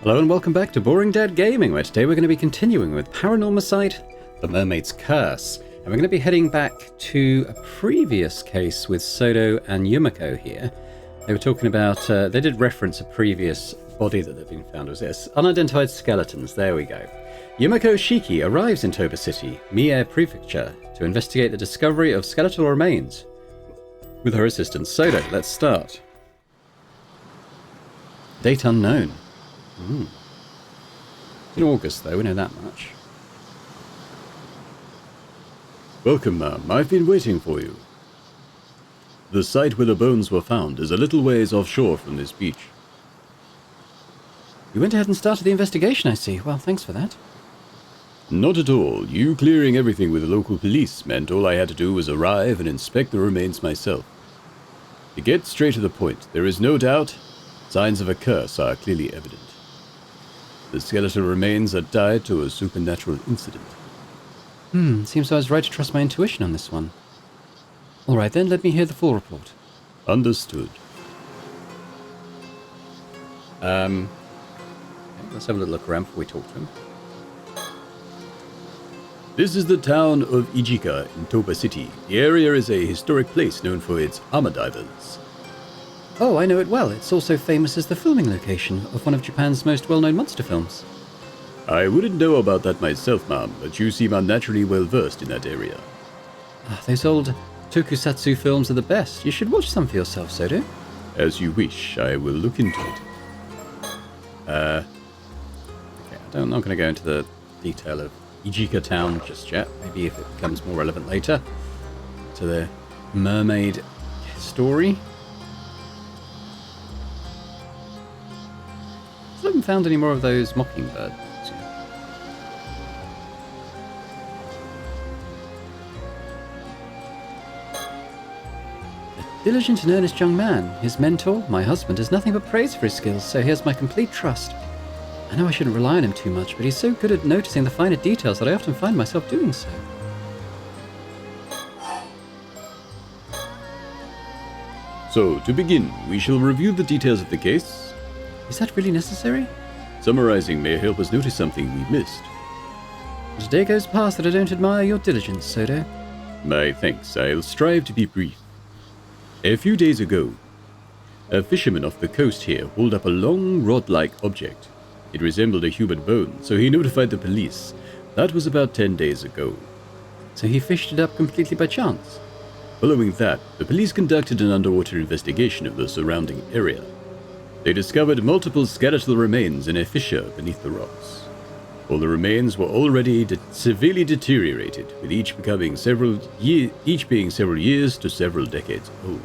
Hello and welcome back to Boring Dead Gaming, where today we're going to be continuing with Paranormasight, The Mermaid's Curse. And we're going to be heading back to a previous case with Sodo and Yumiko here. They were talking about, they did reference a previous body that had been found. Was this? Unidentified skeletons, there we go. Yumiko Shiki arrives in Toba City, Mie Prefecture, to investigate the discovery of skeletal remains. With her assistant Sodo, let's start. Date unknown. In August, though, we know that much. Welcome, ma'am. I've been waiting for you. The site where the bones were found is a little ways offshore from this beach. You went ahead and started the investigation, I see. Well, thanks for that. Not at all. You clearing everything with the local police meant all I had to do was arrive and inspect the remains myself. To get straight to the point, there is no doubt signs of a curse are clearly evident. The skeletal remains are tied to a supernatural incident. Seems I was right to trust my intuition on this one. Alright then, let me hear the full report. Understood. Okay, let's have a little look around before we talk to him. This is the town of Ijika in Toba City. The area is a historic place known for its armor divers. Oh, I know it well. It's also famous as the filming location of one of Japan's most well-known monster films. I wouldn't know about that myself, ma'am, but you seem unnaturally well-versed in that area. Those old tokusatsu films are the best. You should watch some for yourself, Sodo. As you wish, I will look into it. Okay, I'm not going to go into the detail of Ijika town just yet. Maybe if it becomes more relevant later to the mermaid story. I haven't found any more of those mockingbirds yet. A diligent and earnest young man. His mentor, my husband, has nothing but praise for his skills, so he has my complete trust. I know I shouldn't rely on him too much, but he's so good at noticing the finer details that I often find myself doing so. So, to begin, we shall review the details of the case. Is that really necessary? Summarizing may help us notice something we missed. Not a day goes past that I don't admire your diligence, Sodo. My thanks. I'll strive to be brief. A few days ago, a fisherman off the coast here hauled up a long rod-like object. It resembled a human bone, so he notified the police. That was about 10 days ago. So he fished it up completely by chance? Following that, the police conducted an underwater investigation of the surrounding area. They discovered multiple skeletal remains in a fissure beneath the rocks. All the remains were already severely deteriorated, with each being several years to several decades old.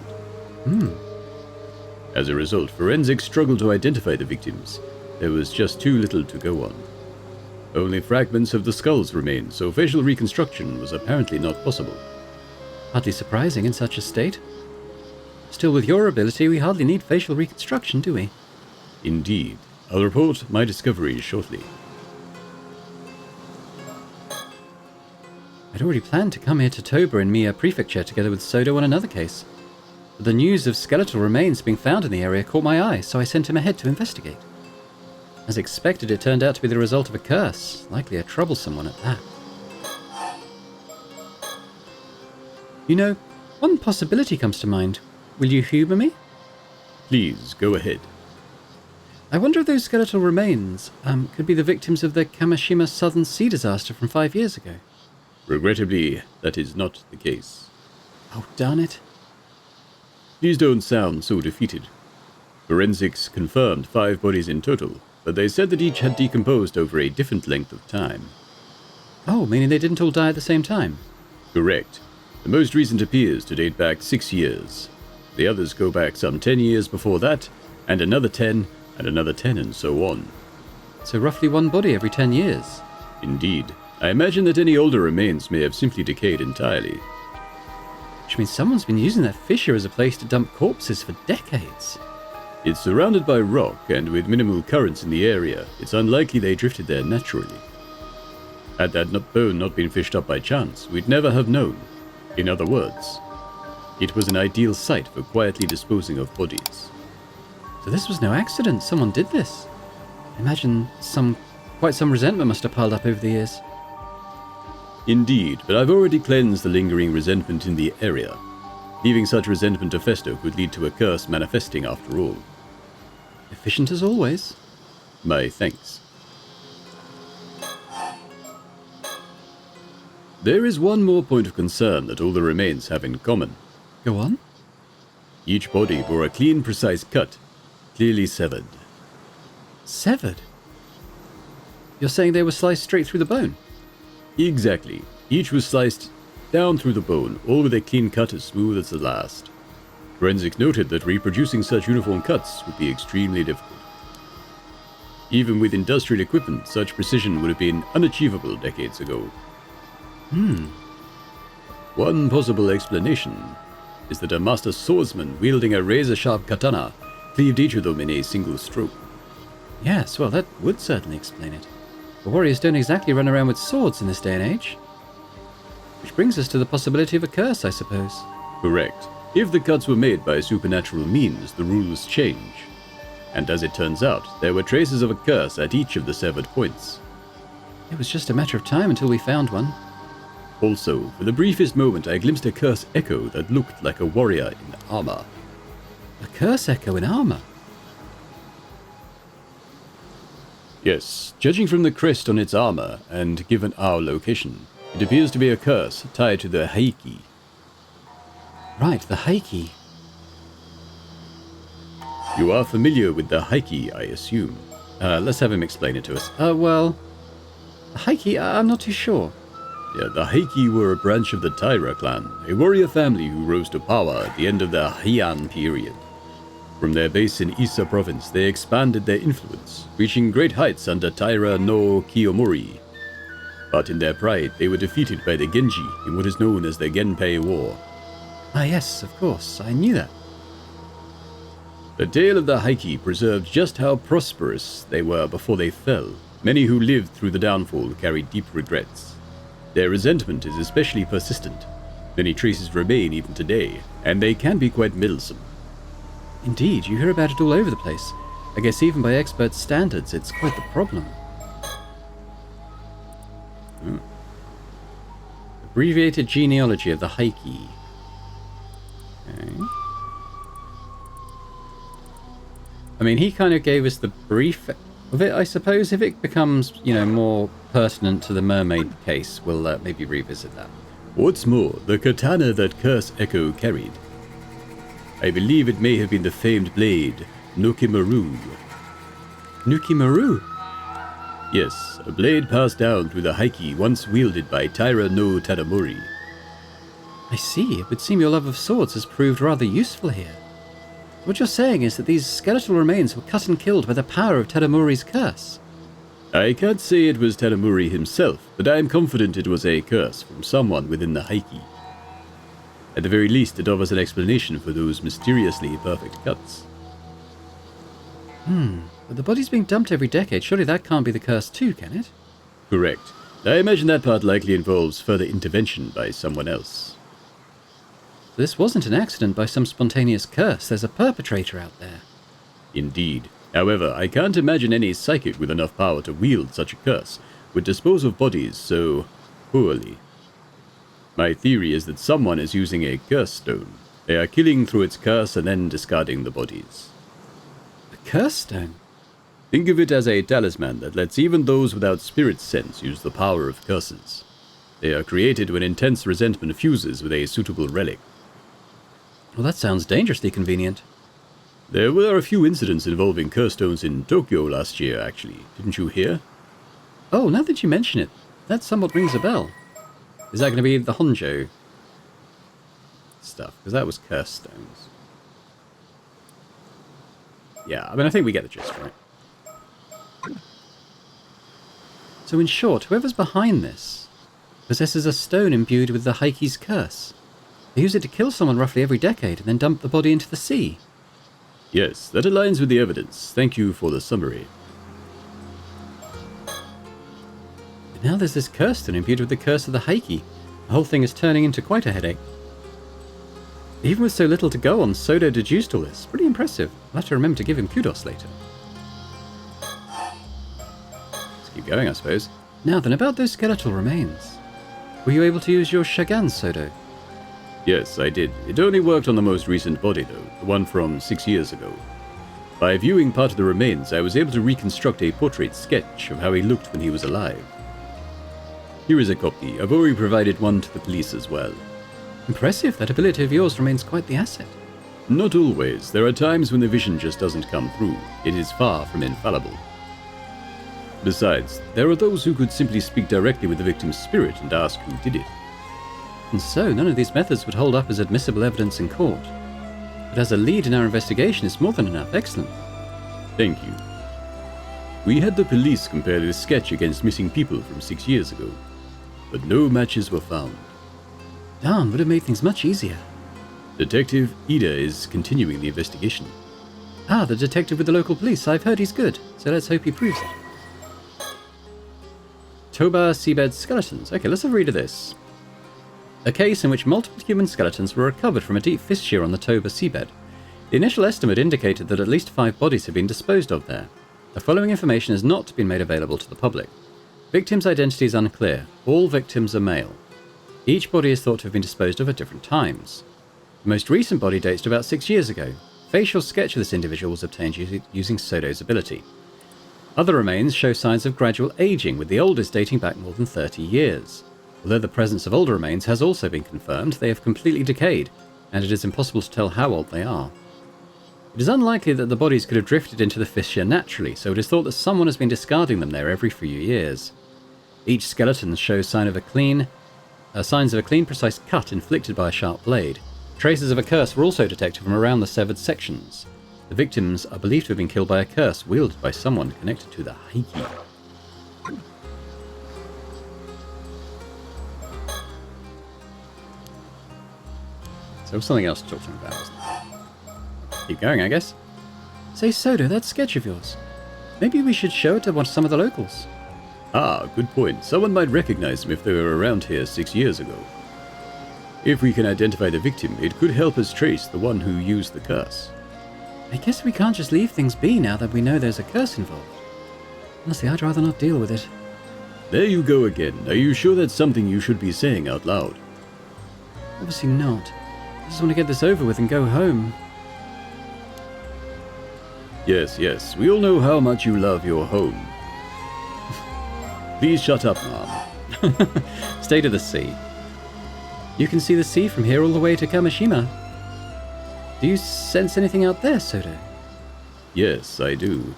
As a result, forensics struggled to identify the victims. There was just too little to go on. Only fragments of the skulls remained, so facial reconstruction was apparently not possible. Hardly surprising in such a state. Still, with your ability, we hardly need facial reconstruction, do we? Indeed. I'll report my discoveries shortly. I'd already planned to come here to Toba in Mie Prefecture together with Sodo on another case. But the news of skeletal remains being found in the area caught my eye, so I sent him ahead to investigate. As expected, it turned out to be the result of a curse, likely a troublesome one at that. You know, one possibility comes to mind. Will you humour me? Please, go ahead. I wonder if those skeletal remains could be the victims of the Kamishima Southern Sea disaster from 5 years ago. Regrettably, that is not the case. Oh, darn it. Please don't sound so defeated. Forensics confirmed 5 bodies in total, but they said that each had decomposed over a different length of time. Oh, meaning they didn't all die at the same time? Correct. The most recent appears to date back 6 years. The others go back some 10 years before that, and another 10, and another 10, and so on. So roughly one body every 10 years? Indeed. I imagine that any older remains may have simply decayed entirely. Which means someone's been using that fissure as a place to dump corpses for decades. It's surrounded by rock, and with minimal currents in the area, it's unlikely they drifted there naturally. Had that bone not been fished up by chance, we'd never have known. In other words, it was an ideal site for quietly disposing of bodies. So this was no accident, someone did this. I imagine quite some resentment must have piled up over the years. Indeed, but I've already cleansed the lingering resentment in the area. Leaving such resentment to fester could lead to a curse manifesting after all. Efficient as always. My thanks. There is one more point of concern that all the remains have in common. Go on. Each body bore a clean, precise cut, clearly severed. Severed? You're saying they were sliced straight through the bone? Exactly. Each was sliced down through the bone, all with a clean cut as smooth as the last. Forensics noted that reproducing such uniform cuts would be extremely difficult. Even with industrial equipment, such precision would have been unachievable decades ago. One possible explanation is that a master swordsman wielding a razor-sharp katana cleaved each of them in a single stroke. Yes, well, that would certainly explain it. The warriors don't exactly run around with swords in this day and age. Which brings us to the possibility of a curse, I suppose. Correct. If the cuts were made by supernatural means, the rules change. And as it turns out, there were traces of a curse at each of the severed points. It was just a matter of time until we found one. Also, for the briefest moment, I glimpsed a curse echo that looked like a warrior in armor. A curse echo in armor? Yes, judging from the crest on its armor, and given our location, it appears to be a curse tied to the Heiki. Right, the Heiki. You are familiar with the Heiki, I assume. Let's have him explain it to us. Well, the Heiki, I'm not too sure. Yeah, the Heiki were a branch of the Taira clan, a warrior family who rose to power at the end of the Heian period. From their base in Issa province, they expanded their influence, reaching great heights under Taira no Kiyomori. But in their pride, they were defeated by the Genji in what is known as the Genpei War. Ah yes, of course, I knew that. The tale of the Heiki preserved just how prosperous they were before they fell. Many who lived through the downfall carried deep regrets. Their resentment is especially persistent. Many traces remain even today, and they can be quite meddlesome. Indeed, you hear about it all over the place. I guess even by expert standards, it's quite the problem. Abbreviated genealogy of the Heiki. Okay. I mean, he kind of gave us the brief of it, I suppose. If it becomes, more pertinent to the Mermaid case, we'll maybe revisit that. What's more, the katana that Curse Echo carried, I believe it may have been the famed blade, Nukimaru. Nukimaru? Yes, a blade passed down through the Heiki once wielded by Taira no Tadamori. I see. It would seem your love of swords has proved rather useful here. What you're saying is that these skeletal remains were cut and killed by the power of Tadamori's curse. I can't say it was Tadamori himself, but I am confident it was a curse from someone within the Heiki. At the very least, it offers an explanation for those mysteriously perfect cuts. But the body's being dumped every decade. Surely that can't be the curse too, can it? Correct. I imagine that part likely involves further intervention by someone else. This wasn't an accident by some spontaneous curse. There's a perpetrator out there. Indeed. However, I can't imagine any psychic with enough power to wield such a curse would dispose of bodies so poorly. My theory is that someone is using a curse stone. They are killing through its curse and then discarding the bodies. A curse stone? Think of it as a talisman that lets even those without spirit sense use the power of curses. They are created when intense resentment fuses with a suitable relic. Well, that sounds dangerously convenient. There were a few incidents involving curse stones in Tokyo last year, actually. Didn't you hear? Oh, now that you mention it, that somewhat rings a bell. Is that going to be the Honjo stuff? Because that was curse stones. Yeah, I mean, I think we get the gist, right? So in short, whoever's behind this possesses a stone imbued with the Heiki's curse. They use it to kill someone roughly every decade and then dump the body into the sea. Yes, that aligns with the evidence. Thank you for the summary. But now there's this curse stone imbued with the curse of the Heiki. The whole thing is turning into quite a headache. Even with so little to go on, Sodo deduced all this. Pretty impressive. I'll have to remember to give him kudos later. Keep going, I suppose. Now then, about those skeletal remains. Were you able to use your Shagan, Sodo? Yes, I did. It only worked on the most recent body, though, the one from 6 years ago. By viewing part of the remains, I was able to reconstruct a portrait sketch of how he looked when he was alive. Here is a copy. I've already provided one to the police as well. Impressive. That ability of yours remains quite the asset. Not always. There are times when the vision just doesn't come through. It is far from infallible. Besides, there are those who could simply speak directly with the victim's spirit and ask who did it. And so, none of these methods would hold up as admissible evidence in court. But as a lead in our investigation, it's more than enough. Excellent. Thank you. We had the police compare this sketch against missing people from 6 years ago, but no matches were found. Darn, would have made things much easier. Detective Ida is continuing the investigation. Ah, the detective with the local police. I've heard he's good, so let's hope he proves it. Toba seabed skeletons. Okay, let's have a read of this. A case in which multiple human skeletons were recovered from a deep fissure on the Toba seabed. The initial estimate indicated that at least 5 bodies had been disposed of there. The following information has not been made available to the public. Victims' identity is unclear. All victims are male. Each body is thought to have been disposed of at different times. The most recent body dates to about 6 years ago. Facial sketch of this individual was obtained using Sodo's ability. Other remains show signs of gradual aging, with the oldest dating back more than 30 years. Although the presence of older remains has also been confirmed, they have completely decayed, and it is impossible to tell how old they are. It is unlikely that the bodies could have drifted into the fissure naturally, so it is thought that someone has been discarding them there every few years. Each skeleton shows signs of a clean, precise cut inflicted by a sharp blade. Traces of a curse were also detected from around the severed sections. The victims are believed to have been killed by a curse wielded by someone connected to the Heiki. So there was something else to talk to him about, wasn't there? Keep going, I guess. Say, Sodo, that sketch of yours. Maybe we should show it to some of the locals. Ah, good point. Someone might recognize them if they were around here 6 years ago. If we can identify the victim, it could help us trace the one who used the curse. I guess we can't just leave things be now that we know there's a curse involved. Honestly, I'd rather not deal with it. There you go again. Are you sure that's something you should be saying out loud? Obviously not. I just want to get this over with and go home. Yes. We all know how much you love your home. Please shut up, Mom. Stay to the sea. You can see the sea from here all the way to Kamishima. Do you sense anything out there, Sodo? Yes, I do.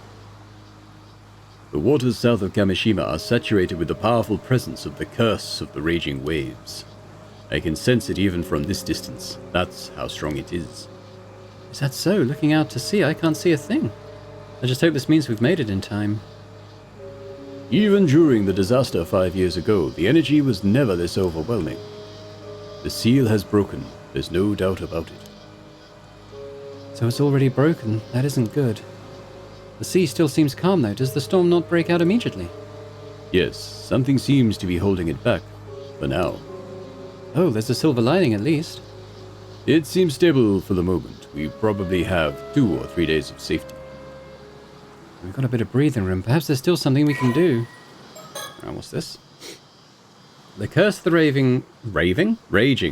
The waters south of Kamishima are saturated with the powerful presence of the curse of the raging waves. I can sense it even from this distance. That's how strong it is. Is that so? Looking out to sea, I can't see a thing. I just hope this means we've made it in time. Even during the disaster 5 years ago, the energy was never this overwhelming. The seal has broken. There's no doubt about it. So it's already broken. That isn't good. The sea still seems calm, though. Does the storm not break out immediately? Yes, something seems to be holding it back. For now. Oh, there's a silver lining at least. It seems stable for the moment. We probably have 2 or 3 days of safety. We've got a bit of breathing room. Perhaps there's still something we can do. And what's this? The curse of the raging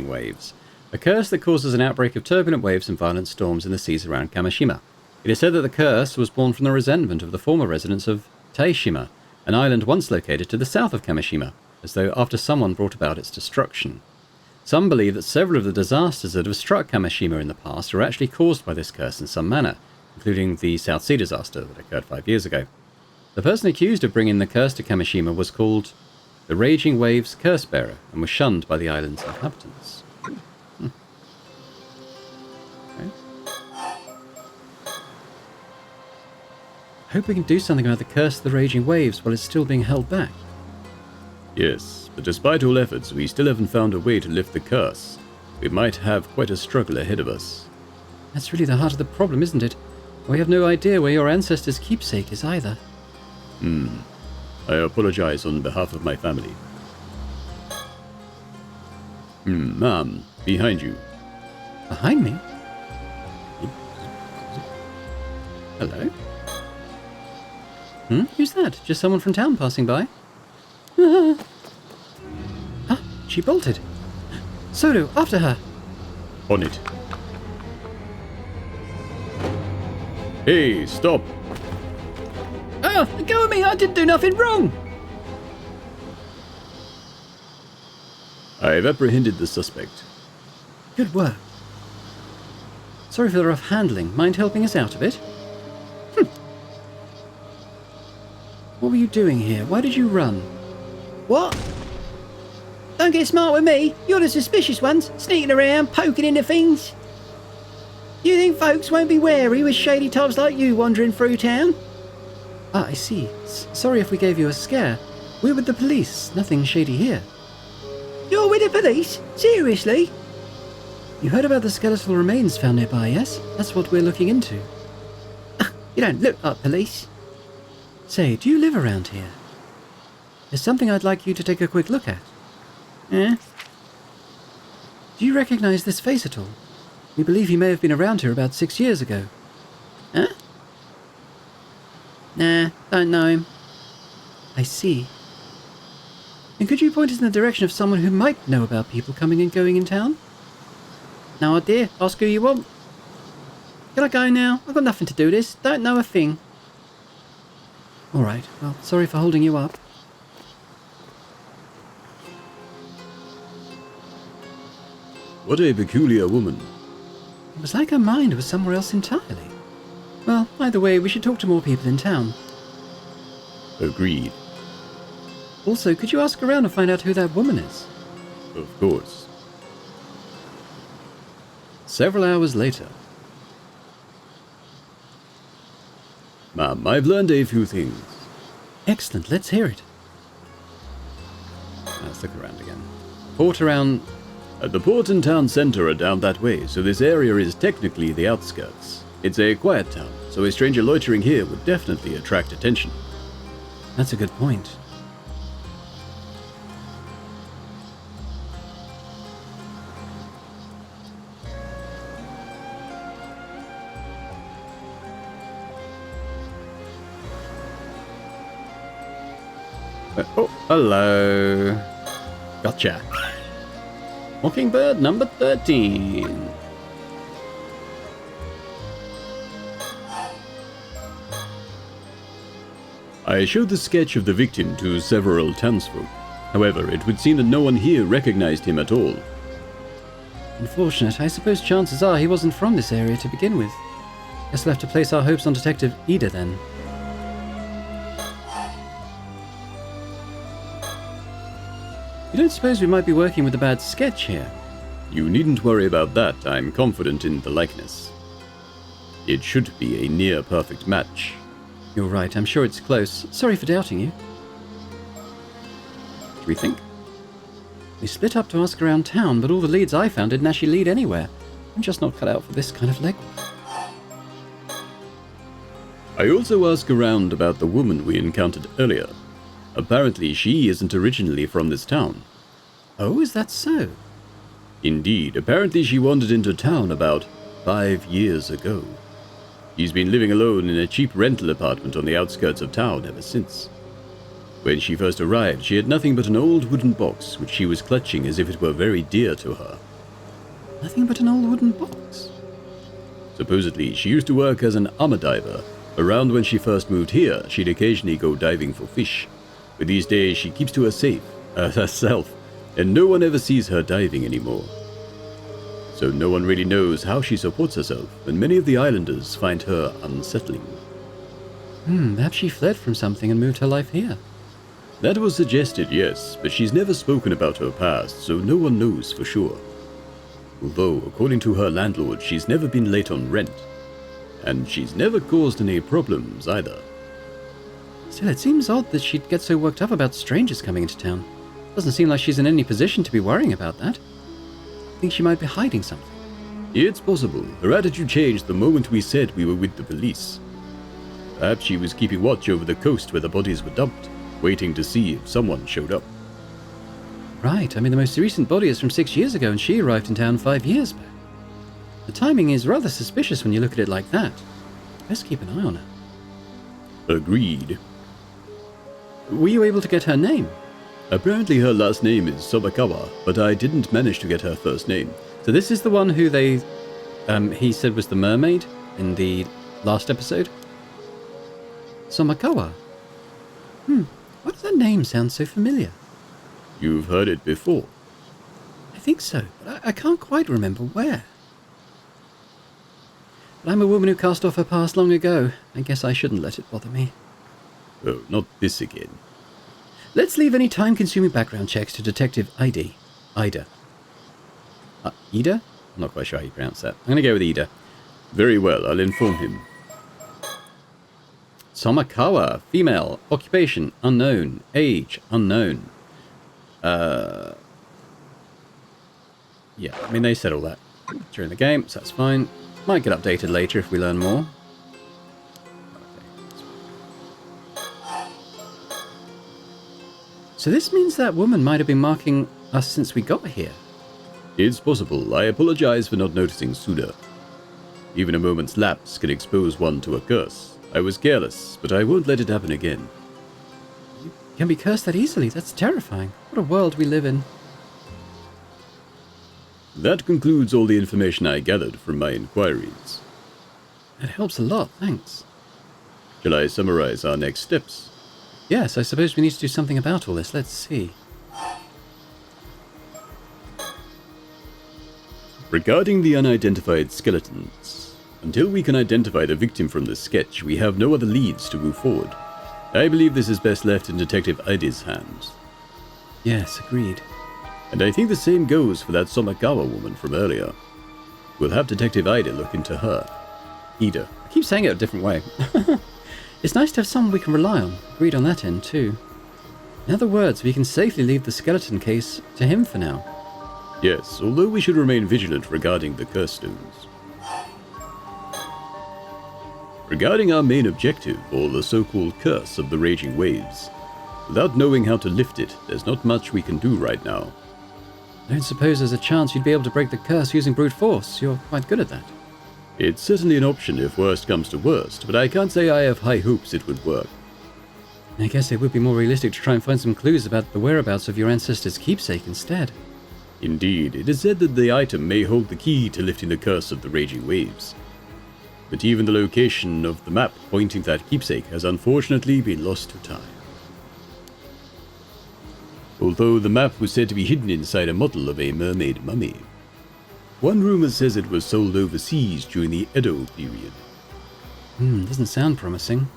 waves. A curse that causes an outbreak of turbulent waves and violent storms in the seas around Kamishima. It is said that the curse was born from the resentment of the former residents of Taishima, an island once located to the south of Kamishima, as though after someone brought about its destruction. Some believe that several of the disasters that have struck Kamishima in the past were actually caused by this curse in some manner, including the South Sea disaster that occurred 5 years ago. The person accused of bringing the curse to Kamishima was called the Raging Waves Curse Bearer and was shunned by the island's inhabitants. Okay. I hope we can do something about the curse of the raging waves while it's still being held back. Yes, but despite all efforts, we still haven't found a way to lift the curse. We might have quite a struggle ahead of us. That's really the heart of the problem, isn't it? We have no idea where your ancestors' keepsake is either. I apologize on behalf of my family. Mom, behind you. Behind me? Hello? Who's that? Just someone from town passing by? Ah, she bolted. Sodo, after her. On it. Hey, stop! Oh, let go of me, I didn't do nothing wrong. I've apprehended the suspect. Good work. Sorry for the rough handling. Mind helping us out a bit? What were you doing here? Why did you run? What? Don't get smart with me. You're the suspicious ones, sneaking around, poking into things. You think folks won't be wary with shady types like you wandering through town? Ah, I see. Sorry if we gave you a scare. We're with the police. Nothing shady here. You're with the police? Seriously? You heard about the skeletal remains found nearby, yes? That's what we're looking into. You don't look like police. Say, do you live around here? There's something I'd like you to take a quick look at. Huh? Do you recognize this face at all? We believe he may have been around here about 6 years ago. Huh? Nah, don't know him. I see. And could you point us in the direction of someone who might know about people coming and going in town? No idea. Ask who you want. Can I go now? I've got nothing to do this. Don't know a thing. All right. Well, sorry for holding you up. What a peculiar woman. It was like her mind was somewhere else entirely. Well, either way, we should talk to more people in town. Agreed. Also, could you ask around and find out who that woman is? Of course. Several hours later. Ma'am, I've learned a few things. Excellent, let's hear it. Let's look around again. Port around... The port and town centre are down that way, so this area is technically the outskirts. It's a quiet town, so a stranger loitering here would definitely attract attention. That's a good point. Oh, hello. Gotcha. Mockingbird number 13. I showed the sketch of the victim to several townsfolk. However, it would seem that no one here recognized him at all. Unfortunate. I suppose chances are he wasn't from this area to begin with. Guess we'll have to place our hopes on Detective Ida then. You don't suppose we might be working with a bad sketch here? You needn't worry about that. I'm confident in the likeness. It should be a near-perfect match. You're right. I'm sure it's close. Sorry for doubting you. What do we think? We split up to ask around town, but all the leads I found didn't actually lead anywhere. I'm just not cut out for this kind of legwork. I also asked around about the woman we encountered earlier. Apparently, she isn't originally from this town. Oh, is that so? Indeed, apparently she wandered into town about 5 years ago. She's been living alone in a cheap rental apartment on the outskirts of town ever since. When she first arrived, she had nothing but an old wooden box, which she was clutching as if it were very dear to her. Nothing but an old wooden box? Supposedly, she used to work as an armor diver. Around when she first moved here, she'd occasionally go diving for fish. But these days, she keeps to herself, and no one ever sees her diving anymore. So no one really knows how she supports herself, and many of the islanders find her unsettling. Perhaps she fled from something and moved her life here. That was suggested, yes, but she's never spoken about her past, so no one knows for sure. Although, according to her landlord, she's never been late on rent. And she's never caused any problems either. Still, it seems odd that she'd get so worked up about strangers coming into town. Doesn't seem like she's in any position to be worrying about that. I think she might be hiding something. It's possible. Her attitude changed the moment we said we were with the police. Perhaps she was keeping watch over the coast where the bodies were dumped, waiting to see if someone showed up. Right, I mean the most recent body is from 6 years ago and she arrived in town 5 years back. The timing is rather suspicious when you look at it like that. Best keep an eye on her. Agreed. Were you able to get her name? Apparently her last name is Sobakawa, but I didn't manage to get her first name. So this is the one who he said was the mermaid in the last episode? Somakawa? Why does that name sound so familiar? You've heard it before. I think so, but I can't quite remember where. But I'm a woman who cast off her past long ago. I guess I shouldn't let it bother me. Oh, not this again. Let's leave any time-consuming background checks to Detective Ida. Ida? I'm not quite sure how you pronounce that. I'm going to go with Ida. Very well, I'll inform him. Somakawa, female, occupation, unknown, age, unknown. Yeah, I mean, they said all that during the game, so that's fine. Might get updated later if we learn more. So this means that woman might have been marking us since we got here. It's possible. I apologize for not noticing sooner. Even a moment's lapse can expose one to a curse. I was careless, but I won't let it happen again. You can be cursed that easily. That's terrifying. What a world we live in. That concludes all the information I gathered from my inquiries. That helps a lot, thanks. Shall I summarize our next steps? Yes, I suppose we need to do something about all this. Let's see. Regarding the unidentified skeletons, until we can identify the victim from the sketch, we have no other leads to move forward. I believe this is best left in Detective Ida's hands. Yes, agreed. And I think the same goes for that Somakawa woman from earlier. We'll have Detective Ida look into her. Ida. I keep saying it a different way. It's nice to have someone we can rely on. Agreed on that end, too. In other words, we can safely leave the skeleton case to him for now. Yes, although we should remain vigilant regarding the curse stones. Regarding our main objective, or the so-called curse of the raging waves, without knowing how to lift it, there's not much we can do right now. I don't suppose there's a chance you'd be able to break the curse using brute force. You're quite good at that. It's certainly an option if worst comes to worst, but I can't say I have high hopes it would work. I guess it would be more realistic to try and find some clues about the whereabouts of your ancestor's keepsake instead. Indeed, it is said that the item may hold the key to lifting the curse of the raging waves. But even the location of the map pointing to that keepsake has unfortunately been lost to time. Although the map was said to be hidden inside a model of a mermaid mummy. One rumor says it was sold overseas during the Edo period. Doesn't sound promising.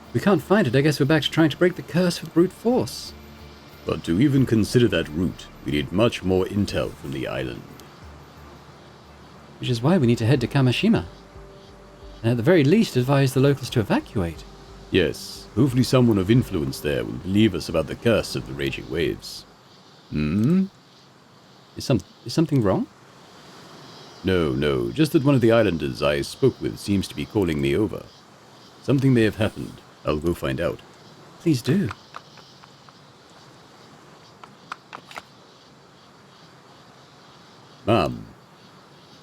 If we can't find it, I guess we're back to trying to break the curse with brute force. But to even consider that route, we need much more intel from the island. Which is why we need to head to Kamishima. And at the very least advise the locals to evacuate. Yes, hopefully someone of influence there will believe us about the curse of the raging waves. Is something wrong? No, just that one of the islanders I spoke with seems to be calling me over. Something may have happened. I'll go find out. Please do. Ma'am.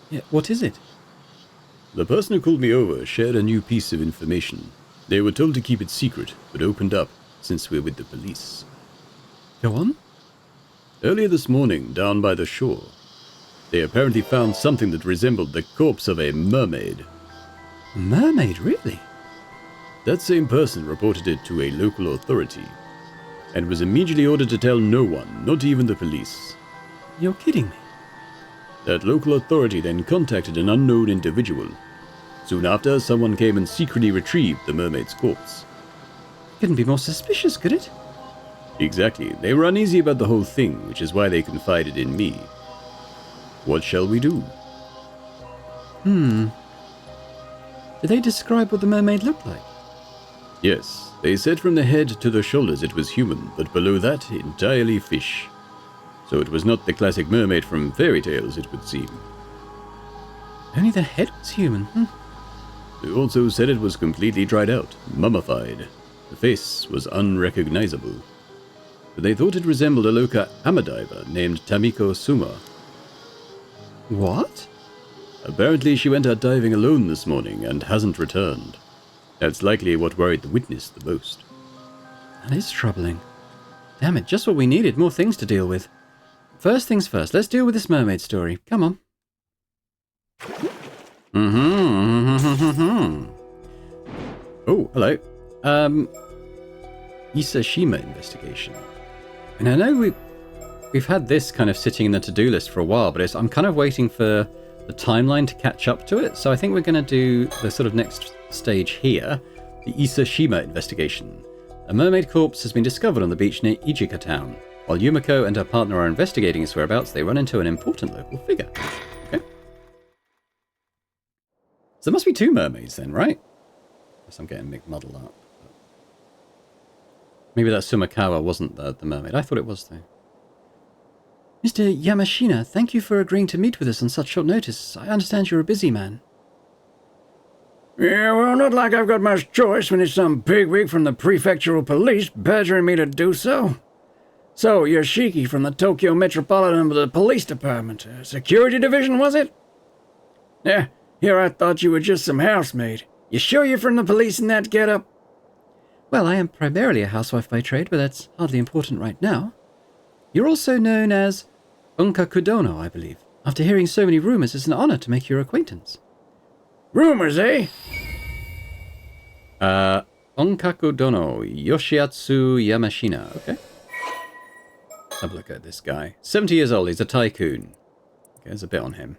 Yeah, what is it? The person who called me over shared a new piece of information. They were told to keep it secret, but opened up since we're with the police. Go on. Earlier this morning, down by the shore, they apparently found something that resembled the corpse of a mermaid. Mermaid, really? That same person reported it to a local authority, and was immediately ordered to tell no one, not even the police. You're kidding me. That local authority then contacted an unknown individual. Soon after, someone came and secretly retrieved the mermaid's corpse. Couldn't be more suspicious, could it? Exactly. They were uneasy about the whole thing, which is why they confided in me. What shall we do? Did they describe what the mermaid looked like? Yes, they said from the head to the shoulders it was human, but below that, entirely fish. So it was not the classic mermaid from fairy tales, it would seem. Only the head was human. They also said it was completely dried out, mummified. The face was unrecognizable. But they thought it resembled a local diver named Tamiko Suma. What? Apparently she went out diving alone this morning and hasn't returned. That's likely what worried the witness the most. That is troubling. Damn it, just what we needed, more things to deal with. First things first, let's deal with this mermaid story. Come on. Oh, hello. Isashima investigation. And I know we've had this kind of sitting in the to-do list for a while, but I'm kind of waiting for the timeline to catch up to it. So I think we're going to do the sort of next stage here, the Isashima investigation. A mermaid corpse has been discovered on the beach near Ijika town. While Yumiko and her partner are investigating its whereabouts, they run into an important local figure. Okay. So there must be 2 mermaids then, right? Unless I'm getting muddled up. Maybe that Sumakawa wasn't the mermaid. I thought it was, though. Mr. Yamashina, thank you for agreeing to meet with us on such short notice. I understand you're a busy man. Yeah, well, not like I've got much choice when it's some bigwig from the prefectural police badgering me to do so. So, Yoshiki from the Tokyo Metropolitan Police Department. Security Division, was it? Yeah, here I thought you were just some housemaid. You sure you're from the police in that getup? Well, I am primarily a housewife by trade, but that's hardly important right now. You're also known as Onkakudono, I believe. After hearing so many rumors, it's an honor to make your acquaintance. Rumors, eh? Onkakudono Yoshiatsu Yamashina. Okay. Have a look at this guy. 70 years old, he's a tycoon. Okay, there's a bit on him.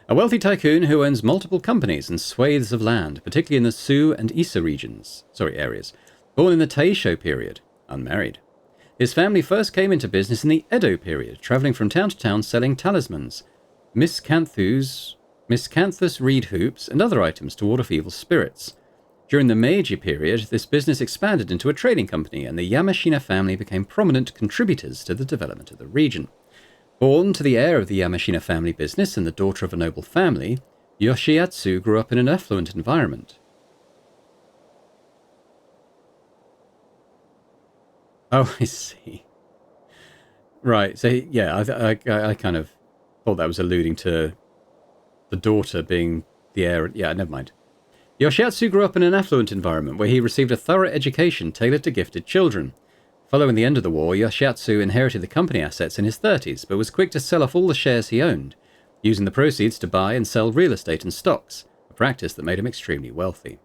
A wealthy tycoon who owns multiple companies and swathes of land, particularly in the Tsu and Issa areas. Born in the Taisho period, unmarried. His family first came into business in the Edo period, travelling from town to town selling talismans, miscanthus reed hoops, and other items to ward off evil spirits. During the Meiji period, this business expanded into a trading company, and the Yamashina family became prominent contributors to the development of the region. Born to the heir of the Yamashina family business and the daughter of a noble family, Yoshiatsu grew up in an affluent environment. Oh, I see. Right, so yeah, I kind of thought that was alluding to the daughter being the heir. Yeah, never mind. Yoshiatsu grew up in an affluent environment where he received a thorough education tailored to gifted children. Following the end of the war, Yoshiatsu inherited the company assets in his 30s, but was quick to sell off all the shares he owned, using the proceeds to buy and sell real estate and stocks, a practice that made him extremely wealthy.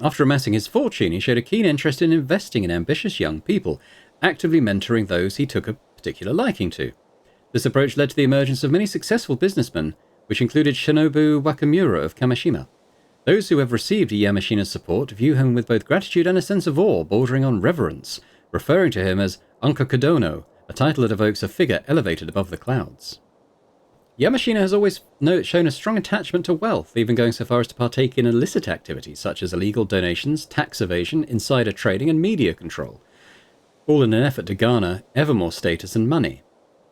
After amassing his fortune, he showed a keen interest in investing in ambitious young people, actively mentoring those he took a particular liking to. This approach led to the emergence of many successful businessmen, which included Shinobu Wakamura of Kamishima. Those who have received Yamashina's support view him with both gratitude and a sense of awe bordering on reverence, referring to him as Onkakudono, a title that evokes a figure elevated above the clouds. Yamashina has always shown a strong attachment to wealth, even going so far as to partake in illicit activities such as illegal donations, tax evasion, insider trading, and media control, all in an effort to garner ever more status and money.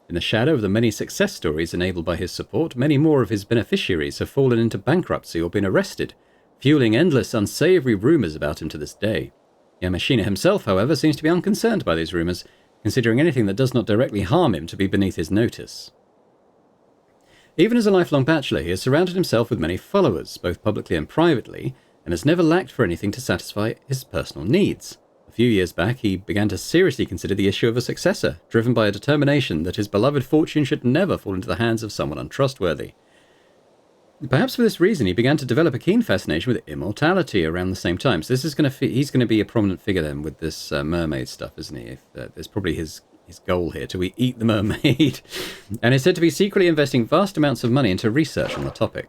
In the shadow of the many success stories enabled by his support, many more of his beneficiaries have fallen into bankruptcy or been arrested, fueling endless unsavory rumors about him to this day. Yamashina himself, however, seems to be unconcerned by these rumors, considering anything that does not directly harm him to be beneath his notice. Even as a lifelong bachelor, he has surrounded himself with many followers, both publicly and privately, and has never lacked for anything to satisfy his personal needs. A few years back, he began to seriously consider the issue of a successor, driven by a determination that his beloved fortune should never fall into the hands of someone untrustworthy. Perhaps for this reason, he began to develop a keen fascination with immortality around the same time. So this is he's going to be a prominent figure then with this mermaid stuff, isn't he? There's probably his goal here, to eat the mermaid. And is said to be secretly investing vast amounts of money into research on the topic.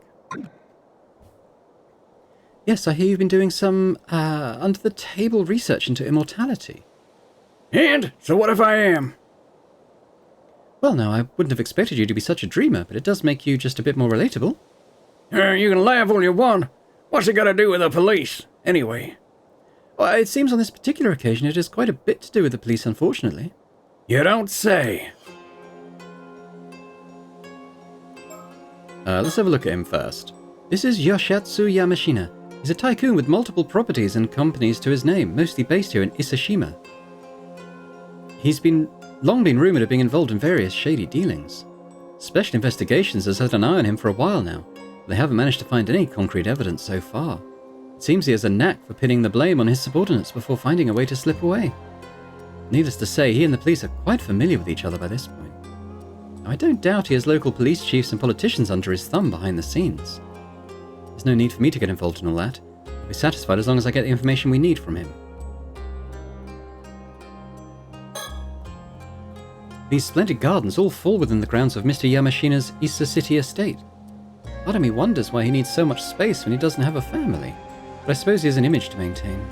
Yes, I hear you've been doing some under-the-table research into immortality. And? So what if I am? Well, now, I wouldn't have expected you to be such a dreamer, but it does make you just a bit more relatable. You can laugh all you want. What's it got to do with the police, anyway? Well, it seems on this particular occasion it has quite a bit to do with the police, unfortunately. You don't say. Let's have a look at him first. This is Yoshiatsu Yamashina. He's a tycoon with multiple properties and companies to his name, mostly based here in Isashima. He's long been rumoured of being involved in various shady dealings. Special Investigations has had an eye on him for a while now, but they haven't managed to find any concrete evidence so far. It seems he has a knack for pinning the blame on his subordinates before finding a way to slip away. Needless to say, he and the police are quite familiar with each other by this point. I don't doubt he has local police chiefs and politicians under his thumb behind the scenes. There's no need for me to get involved in all that. I'll be satisfied as long as I get the information we need from him. These splendid gardens all fall within the grounds of Mr. Yamashina's Issa City estate. Part of me wonders why he needs so much space when he doesn't have a family, but I suppose he has an image to maintain.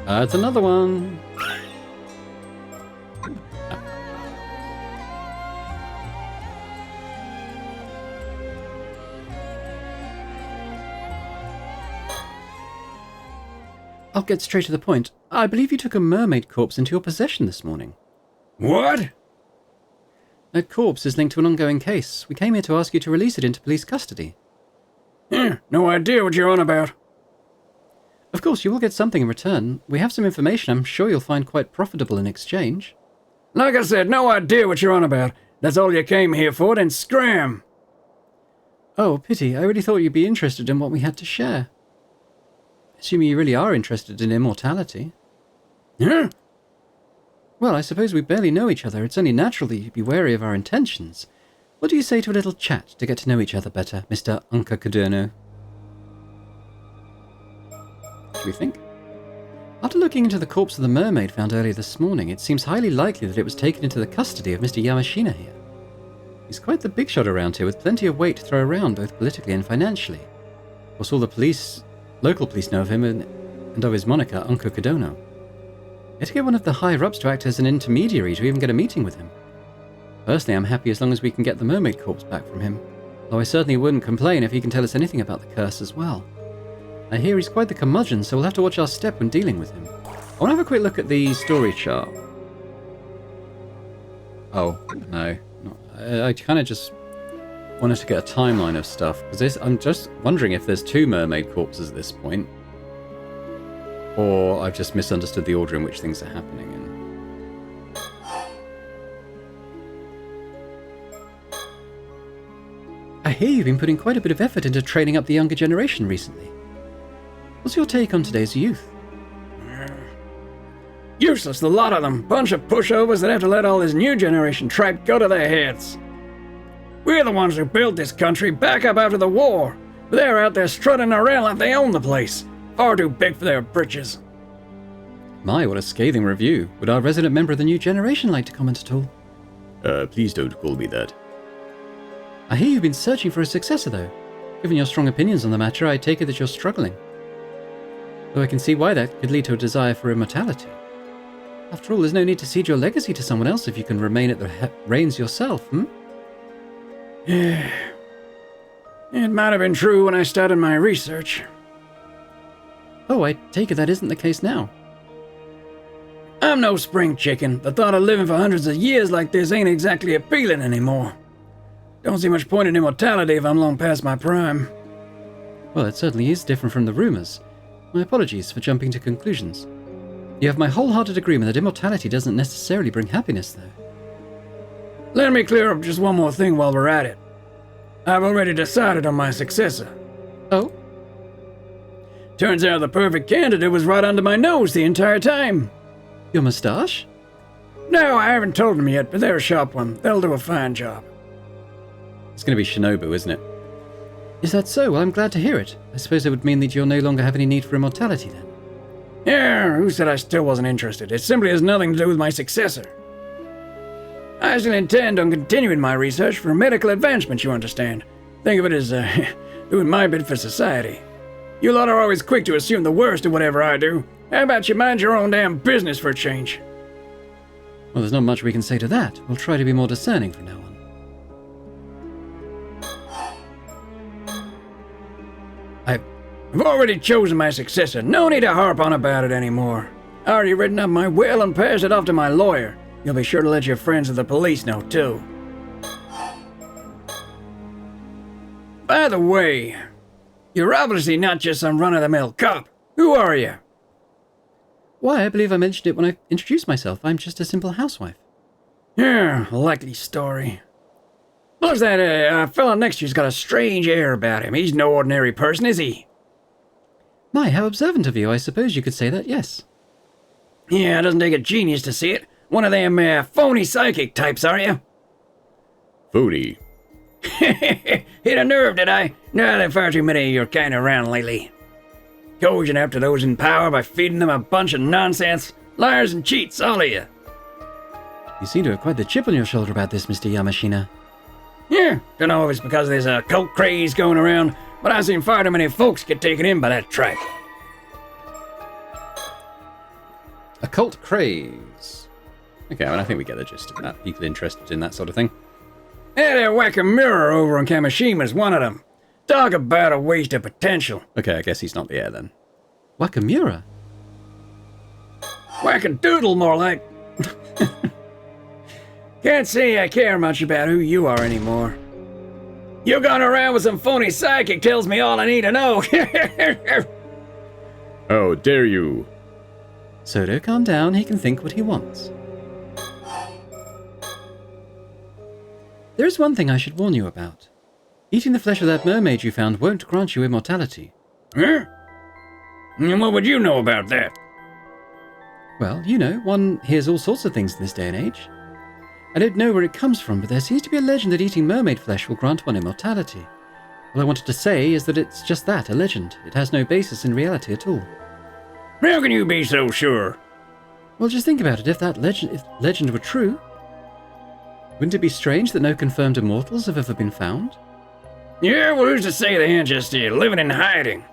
It's another one. I'll get straight to the point. I believe you took a mermaid corpse into your possession this morning. What? That corpse is linked to an ongoing case. We came here to ask you to release it into police custody. No idea what you're on about. Of course, you will get something in return. We have some information I'm sure you'll find quite profitable in exchange. Like I said, no idea what you're on about. That's all you came here for, then scram. Oh, pity. I really thought you'd be interested in what we had to share. Assuming you really are interested in immortality. Huh? Well, I suppose we barely know each other. It's only natural that you'd be wary of our intentions. What do you say to a little chat to get to know each other better, Mr. Unka Kuderno? What do you think? After looking into the corpse of the mermaid found earlier this morning, it seems highly likely that it was taken into the custody of Mr. Yamashina here. He's quite the big shot around here, with plenty of weight to throw around, both politically and financially. Of course, all the local police know of him and of his moniker, Unka Kudono. You had to get one of the higher-ups to act as an intermediary to even get a meeting with him. Personally, I'm happy as long as we can get the mermaid corpse back from him, though I certainly wouldn't complain if he can tell us anything about the curse as well. I hear he's quite the curmudgeon, so we'll have to watch our step when dealing with him. I want to have a quick look at the story chart. Oh, no. I kind of just wanted to get a timeline of stuff, because I'm just wondering if there's two mermaid corpses at this point, or I've just misunderstood the order in which things are happening. I hear you've been putting quite a bit of effort into training up the younger generation recently. What's your take on today's youth? Useless, the lot of them. Bunch of pushovers that have to let all this new generation tripe go to their heads. We're the ones who built this country back up after the war. But they're out there strutting around like they own the place. Far too big for their britches. My, what a scathing review. Would our resident member of the new generation like to comment at all? Please don't call me that. I hear you've been searching for a successor, though. Given your strong opinions on the matter, I take it that you're struggling. Though I can see why that could lead to a desire for immortality. After all, there's no need to cede your legacy to someone else if you can remain at the reins yourself, It might have been true when I started my research. Oh, I take it that isn't the case now. I'm no spring chicken. The thought of living for hundreds of years like this ain't exactly appealing anymore. Don't see much point in immortality if I'm long past my prime. Well, it certainly is different from the rumors. My apologies for jumping to conclusions. You have my wholehearted agreement that immortality doesn't necessarily bring happiness, though. Let me clear up just one more thing while we're at it. I've already decided on my successor. Oh? Turns out the perfect candidate was right under my nose the entire time. Your moustache? No, I haven't told them yet, but they're a sharp one. They'll do a fine job. It's going to be Shinobu, isn't it? Is that so? Well, I'm glad to hear it. I suppose it would mean that you'll no longer have any need for immortality, then. Yeah, who said I still wasn't interested? It simply has nothing to do with my successor. I still intend on continuing my research for medical advancement, you understand. Think of it as, doing my bit for society. You lot are always quick to assume the worst of whatever I do. How about you mind your own damn business for a change? Well, there's not much we can say to that. We'll try to be more discerning from now on. I've already chosen my successor. No need to harp on about it anymore. I already written up my will and passed it off to my lawyer. You'll be sure to let your friends at the police know, too. By the way, you're obviously not just some run-of-the-mill cop. Who are you? Why, I believe I mentioned it when I introduced myself. I'm just a simple housewife. Yeah, likely story. Plus that fella next to you's got a strange air about him. He's no ordinary person, is he? My, how observant of you. I suppose you could say that, yes. Yeah, it doesn't take a genius to see it. One of them phony psychic types, are you? Phony. Hit a nerve, did I? No, there are far too many of your kind around lately. Gouging after those in power by feeding them a bunch of nonsense. Liars and cheats, all of you. You seem to have quite the chip on your shoulder about this, Mr. Yamashina. Yeah, don't know if it's because there's a cult craze going around, but I've seen far too many folks get taken in by that track. A cult craze. Okay, well, I think we get the gist of that. People interested in that sort of thing. Yeah, that Wakamura over on Kamashima's one of them. Talk about a waste of potential. Okay, I guess he's not the heir then. Wakamura? Wackadoodle, more like. Can't say I care much about who you are anymore. You going around with some phony psychic tells me all I need to know. How dare you? Soto, calm down. He can think what he wants. There is one thing I should warn you about. Eating the flesh of that mermaid you found won't grant you immortality. Huh? And what would you know about that? Well, you know, one hears all sorts of things in this day and age. I don't know where it comes from, but there seems to be a legend that eating mermaid flesh will grant one immortality. All I wanted to say is that it's just that, a legend. It has no basis in reality at all. How can you be so sure? Well, just think about it. If legend were true, wouldn't it be strange that no confirmed immortals have ever been found? Yeah, well, who's to say they ain't just living in hiding?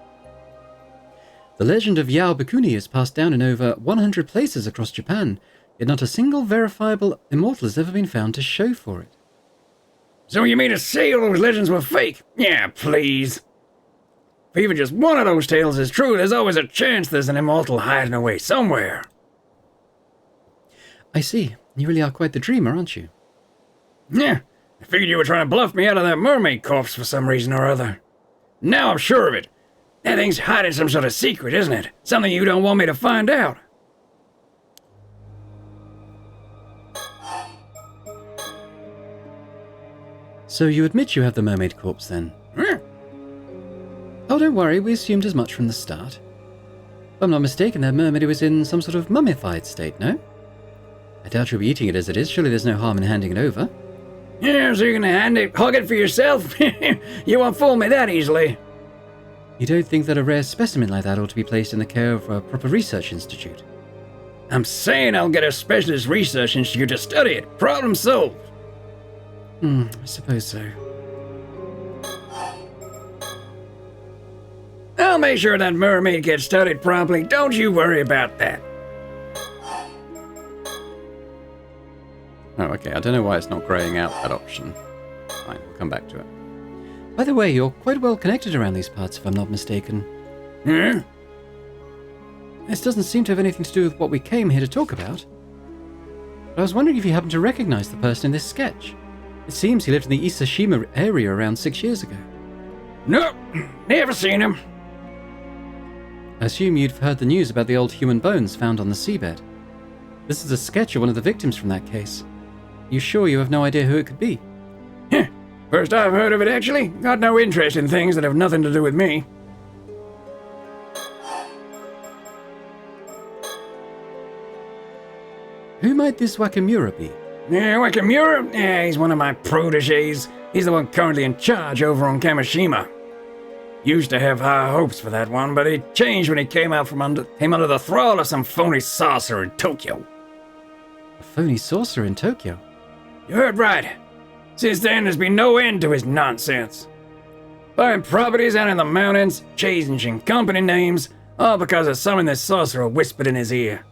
The legend of Yao Bikuni is passed down in over 100 places across Japan, yet not a single verifiable immortal has ever been found to show for it. So you mean to say all those legends were fake? Yeah, please. If even just one of those tales is true, there's always a chance there's an immortal hiding away somewhere. I see. You really are quite the dreamer, aren't you? Yeah, I figured you were trying to bluff me out of that mermaid corpse for some reason or other. Now I'm sure of it. That thing's hiding some sort of secret, isn't it? Something you don't want me to find out. So you admit you have the mermaid corpse, then? Huh? Oh, don't worry, we assumed as much from the start. If I'm not mistaken, that mermaid was in some sort of mummified state, no? I doubt you'll be eating it as it is. Surely there's no harm in handing it over. Yeah, so you're gonna hog it for yourself? You won't fool me that easily. You don't think that a rare specimen like that ought to be placed in the care of a proper research institute? I'm saying I'll get a specialist research institute to study it. Problem solved. I suppose so. I'll make sure that mermaid gets studied properly. Don't you worry about that. Oh, okay. I don't know why it's not greying out that option. Fine, we'll come back to it. By the way, you're quite well connected around these parts, if I'm not mistaken. Huh? This doesn't seem to have anything to do with what we came here to talk about. But I was wondering if you happen to recognize the person in this sketch. It seems he lived in the Isashima area around 6 years ago. Nope, never seen him. I assume you've heard the news about the old human bones found on the seabed. This is a sketch of one of the victims from that case. You sure you have no idea who it could be? First I've heard of it, actually. Got no interest in things that have nothing to do with me. Who might this Wakamura be? Yeah, Wakamura? Yeah, he's one of my proteges. He's the one currently in charge over on Kamishima. Used to have high hopes for that one, but it changed when he came under the thrall of some phony sorcerer in Tokyo. A phony sorcerer in Tokyo? You heard right. Since then, there's been no end to his nonsense. Buying properties out in the mountains, changing company names, all because of something this sorcerer whispered in his ear.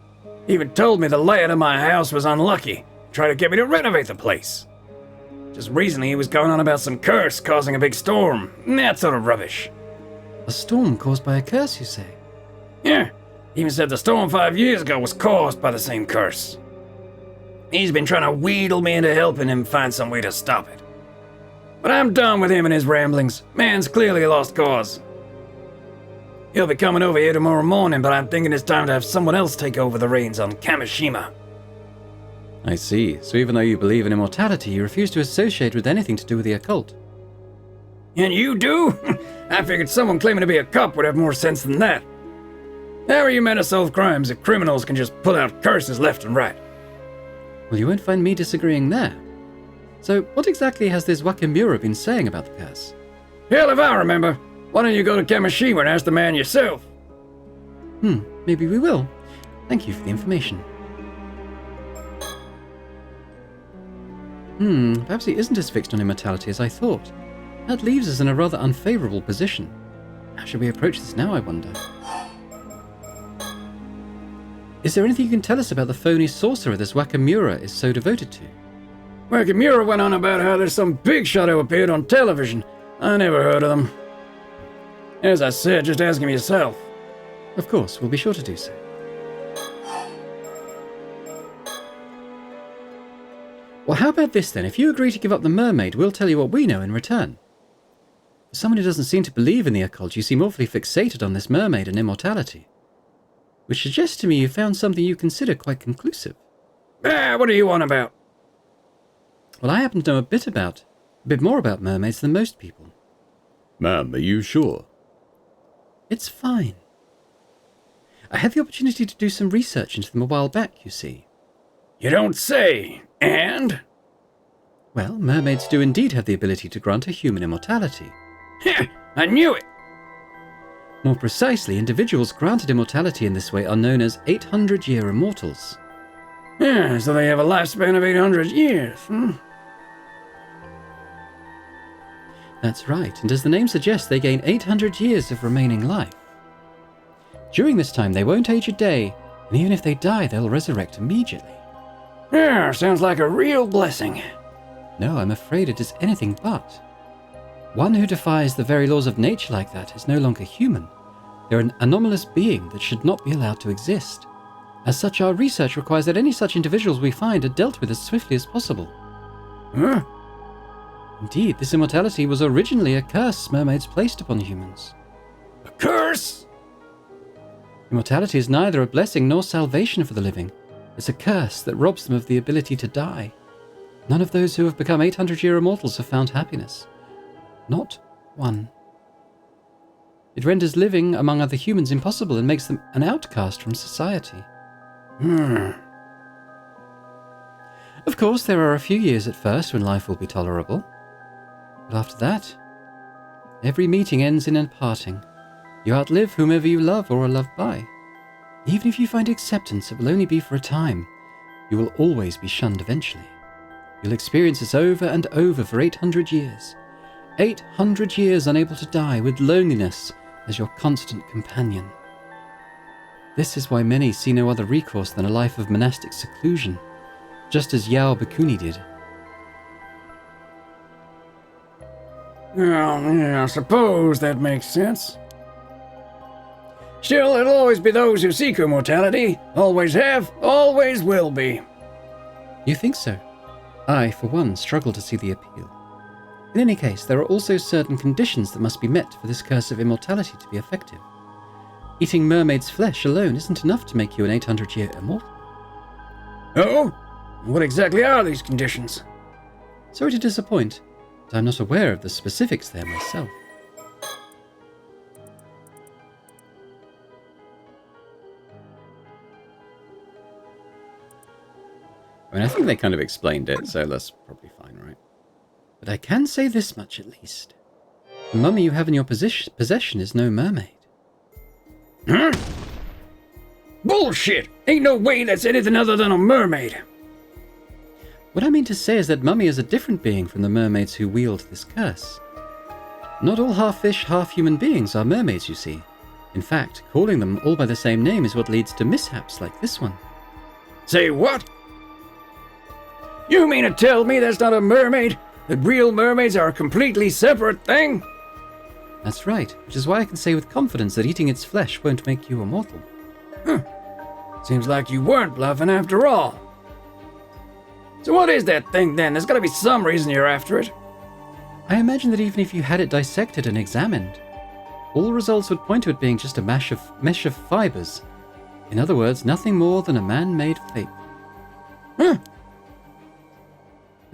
He even told me the layout of my house was unlucky, tried to get me to renovate the place. Just recently he was going on about some curse causing a big storm, and that sort of rubbish. A storm caused by a curse, you say? Yeah, he even said the storm 5 years ago was caused by the same curse. He's been trying to wheedle me into helping him find some way to stop it. But I'm done with him and his ramblings. Man's clearly a lost cause. He'll be coming over here tomorrow morning, but I'm thinking it's time to have someone else take over the reins on Kamishima. I see. So even though you believe in immortality, you refuse to associate with anything to do with the occult. And you do? I figured someone claiming to be a cop would have more sense than that. How are you meant to solve crimes if criminals can just pull out curses left and right? Well, you won't find me disagreeing there. So, what exactly has this Wakimura been saying about the curse? Hell if I remember. Why don't you go to Kamishima and ask the man yourself? Maybe we will. Thank you for the information. Perhaps he isn't as fixed on immortality as I thought. That leaves us in a rather unfavorable position. How should we approach this now, I wonder? Is there anything you can tell us about the phony sorcerer this Wakimura is so devoted to? Wakimura went on about how there's some big shot who appeared on television. I never heard of them. As I said, just ask him yourself. Of course, we'll be sure to do so. Well, how about this then? If you agree to give up the mermaid, we'll tell you what we know in return. For someone who doesn't seem to believe in the occult, you seem awfully fixated on this mermaid and immortality. Which suggests to me you found something you consider quite conclusive. What do you want about? Well, I happen to know a bit more about mermaids than most people. Ma'am, are you sure? It's fine. I had the opportunity to do some research into them a while back, you see. You don't say. And? Well, mermaids do indeed have the ability to grant a human immortality. I knew it! More precisely, individuals granted immortality in this way are known as 800-year immortals. Yeah, so they have a lifespan of 800 years, That's right, and as the name suggests, they gain 800 years of remaining life. During this time, they won't age a day, and even if they die, they'll resurrect immediately. Yeah, sounds like a real blessing. No, I'm afraid it is anything but. One who defies the very laws of nature like that is no longer human. They're an anomalous being that should not be allowed to exist. As such, our research requires that any such individuals we find are dealt with as swiftly as possible. Huh? Indeed, this immortality was originally a curse mermaids placed upon humans. A curse? Immortality is neither a blessing nor salvation for the living. It's a curse that robs them of the ability to die. None of those who have become 800-year immortals have found happiness. Not one. It renders living among other humans impossible and makes them an outcast from society. Of course, there are a few years at first when life will be tolerable. But after that, every meeting ends in a parting. You outlive whomever you love or are loved by. Even if you find acceptance, it will only be for a time. You will always be shunned eventually. You'll experience this over and over for 800 years. 800 years unable to die, with loneliness as your constant companion. This is why many see no other recourse than a life of monastic seclusion, just as Yao Bakuni did. Well, yeah, I suppose that makes sense. Still, it'll always be those who seek immortality. Always have, always will be. You think so? I, for one, struggle to see the appeal. In any case, there are also certain conditions that must be met for this curse of immortality to be effective. Eating mermaid's flesh alone isn't enough to make you an 800-year immortal. Oh? What exactly are these conditions? Sorry to disappoint, but I'm not aware of the specifics there myself. I mean, I think they kind of explained it, so that's probably fine, right? But I can say this much at least. The mummy you have in your possession is no mermaid. Huh? Bullshit! Ain't no way that's anything other than a mermaid. What I mean to say is that mummy is a different being from the mermaids who wield this curse. Not all half-fish, half-human beings are mermaids, you see. In fact, calling them all by the same name is what leads to mishaps like this one. Say what? You mean to tell me that's not a mermaid? That real mermaids are a completely separate thing? That's right, which is why I can say with confidence that eating its flesh won't make you immortal. Seems like you weren't bluffing after all. So what is that thing then? There's gotta be some reason you're after it. I imagine that even if you had it dissected and examined, all results would point to it being just a mesh of fibers. In other words, nothing more than a man-made fake.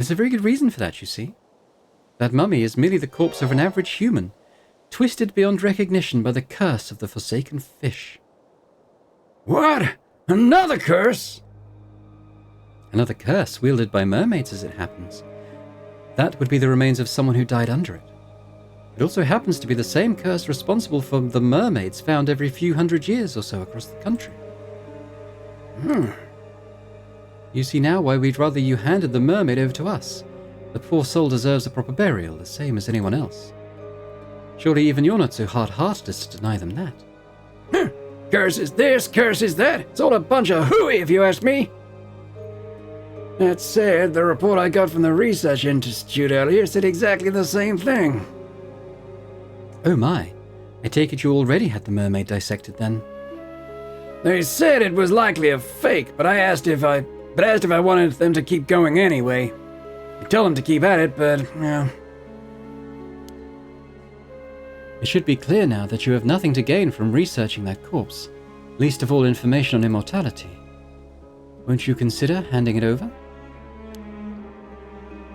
There's a very good reason for that, you see. That mummy is merely the corpse of an average human, twisted beyond recognition by the curse of the forsaken fish. What? Another curse? Another curse wielded by mermaids, as it happens. That would be the remains of someone who died under it. It also happens to be the same curse responsible for the mermaids found every few hundred years or so across the country. You see now why we'd rather you handed the mermaid over to us. The poor soul deserves a proper burial, the same as anyone else. Surely even you're not so hard-hearted as to deny them that. Curses this, curses that. It's all a bunch of hooey, if you ask me. That said, the report I got from the research institute earlier said exactly the same thing. Oh my. I take it you already had the mermaid dissected then. They said it was likely a fake, but I asked if I wanted them to keep going anyway. I told them to keep at it, but, yeah. It should be clear now that you have nothing to gain from researching that corpse, least of all information on immortality. Won't you consider handing it over?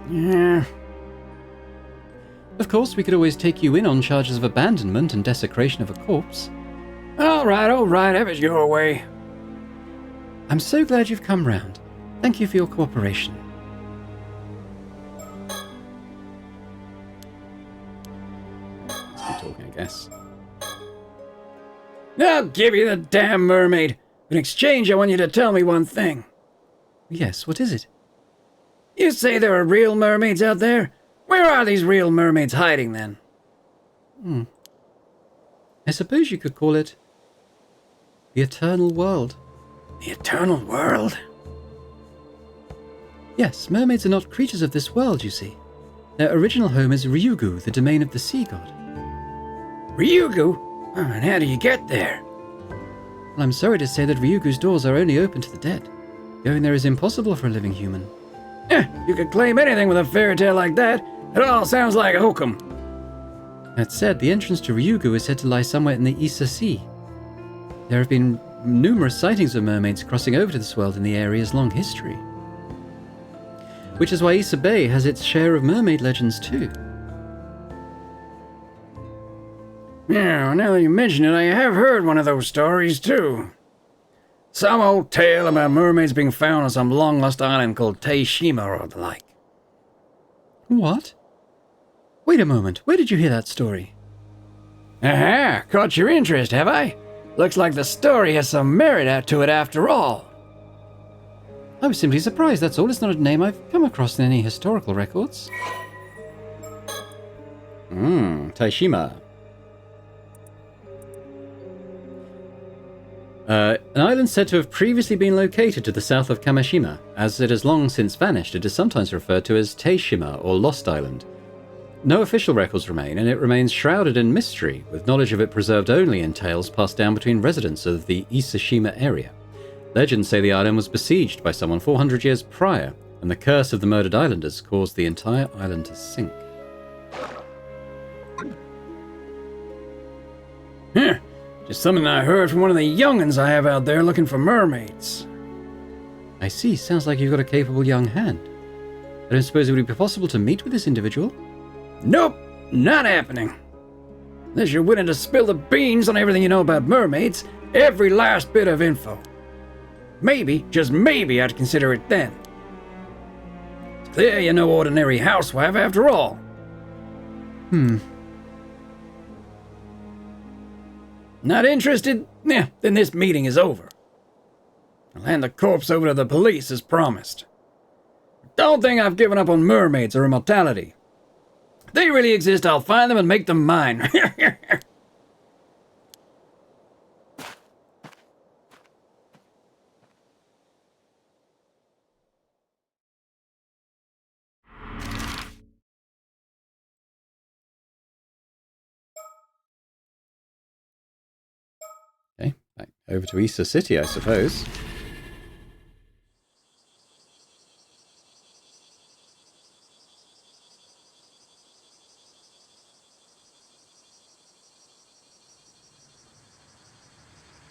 Yeah. Of course, we could always take you in on charges of abandonment and desecration of a corpse. All right, have it your way. I'm so glad you've come round. Thank you for your cooperation. Let's keep talking, I guess. I'll give you the damn mermaid. In exchange, I want you to tell me one thing. Yes, what is it? You say there are real mermaids out there? Where are these real mermaids hiding, then? I suppose you could call it the eternal world. The eternal world? Yes, mermaids are not creatures of this world, you see. Their original home is Ryugu, the domain of the sea god. Ryugu? Oh, and how do you get there? Well, I'm sorry to say that Ryugu's doors are only open to the dead. Going there is impossible for a living human. You could claim anything with a fairy tale like that. It all sounds like hokum. That said, the entrance to Ryugu is said to lie somewhere in the Issa Sea. There have been numerous sightings of mermaids crossing over to this world in the area's long history. Which is why Issa Bay has its share of mermaid legends too. Yeah, now that you mention it, I have heard one of those stories too. Some old tale about mermaids being found on some long-lost island called Teishima or the like. What? Wait a moment, where did you hear that story? Aha, caught your interest, have I? Looks like the story has some merit out to it after all. I was simply surprised, that's all. It's not a name I've come across in any historical records. Taishima. An island said to have previously been located to the south of Kamishima. As it has long since vanished, it is sometimes referred to as Teishima or Lost Island. No official records remain, and it remains shrouded in mystery, with knowledge of it preserved only in tales passed down between residents of the Isashima area. Legends say the island was besieged by someone 400 years prior, and the curse of the murdered islanders caused the entire island to sink. Huh. Just something I heard from one of the young'uns I have out there looking for mermaids. I see, sounds like you've got a capable young hand. I don't suppose it would be possible to meet with this individual? Nope, not happening. Unless you're willing to spill the beans on everything you know about mermaids, every last bit of info. Maybe, just maybe, I'd consider it then. It's clear you're no ordinary housewife after all. Not interested? Yeah, then this meeting is over. I'll hand the corpse over to the police as promised. Don't think I've given up on mermaids or immortality. If they really exist, I'll find them and make them mine. Okay, back over to Issa City, I suppose.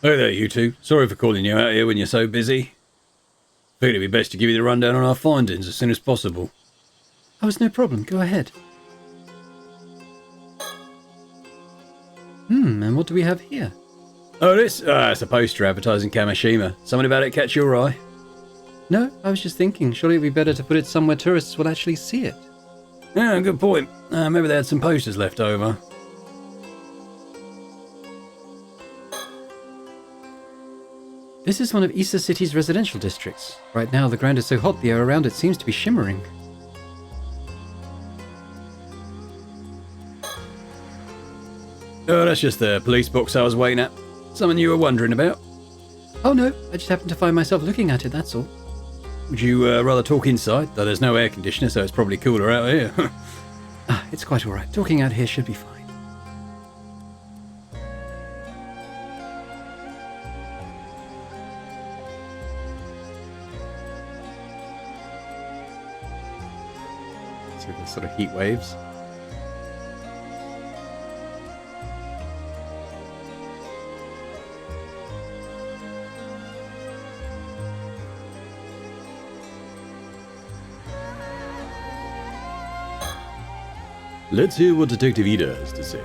Hey there, you two. Sorry for calling you out here when you're so busy. Figured it'd be best to give you the rundown on our findings as soon as possible. Oh, it's no problem. Go ahead. And what do we have here? Oh, this? It's a poster advertising Kamishima. Something about it catch your eye? No, I was just thinking, surely it'd be better to put it somewhere tourists will actually see it. Yeah, good point. Maybe they had some posters left over. This is one of Issa City's residential districts. Right now, the ground is so hot the air around it seems to be shimmering. Oh, that's just the police box I was waiting at. Something you were wondering about? Oh no, I just happened to find myself looking at it, that's all. Would you rather talk inside? Though there's no air conditioner, so it's probably cooler out here. It's quite alright. Talking out here should be fine. So the sort of heat waves. Let's hear what Detective Ida has to say.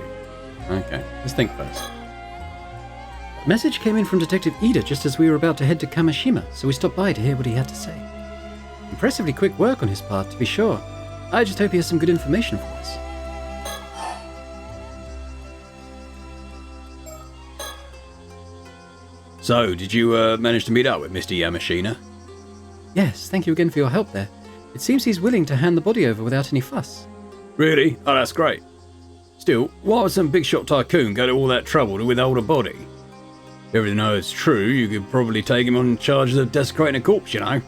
Okay, let's think first. A message came in from Detective Ida just as we were about to head to Kamishima, so we stopped by to hear what he had to say. Impressively quick work on his part, to be sure. I just hope he has some good information for us. So, did you manage to meet up with Mr. Yamashina? Yes, thank you again for your help there. It seems he's willing to hand the body over without any fuss. Really? Oh, that's great. Still, why would some big shot tycoon go to all that trouble to withhold a body? If everything knows true, you could probably take him on charges of desecrating a corpse, you know.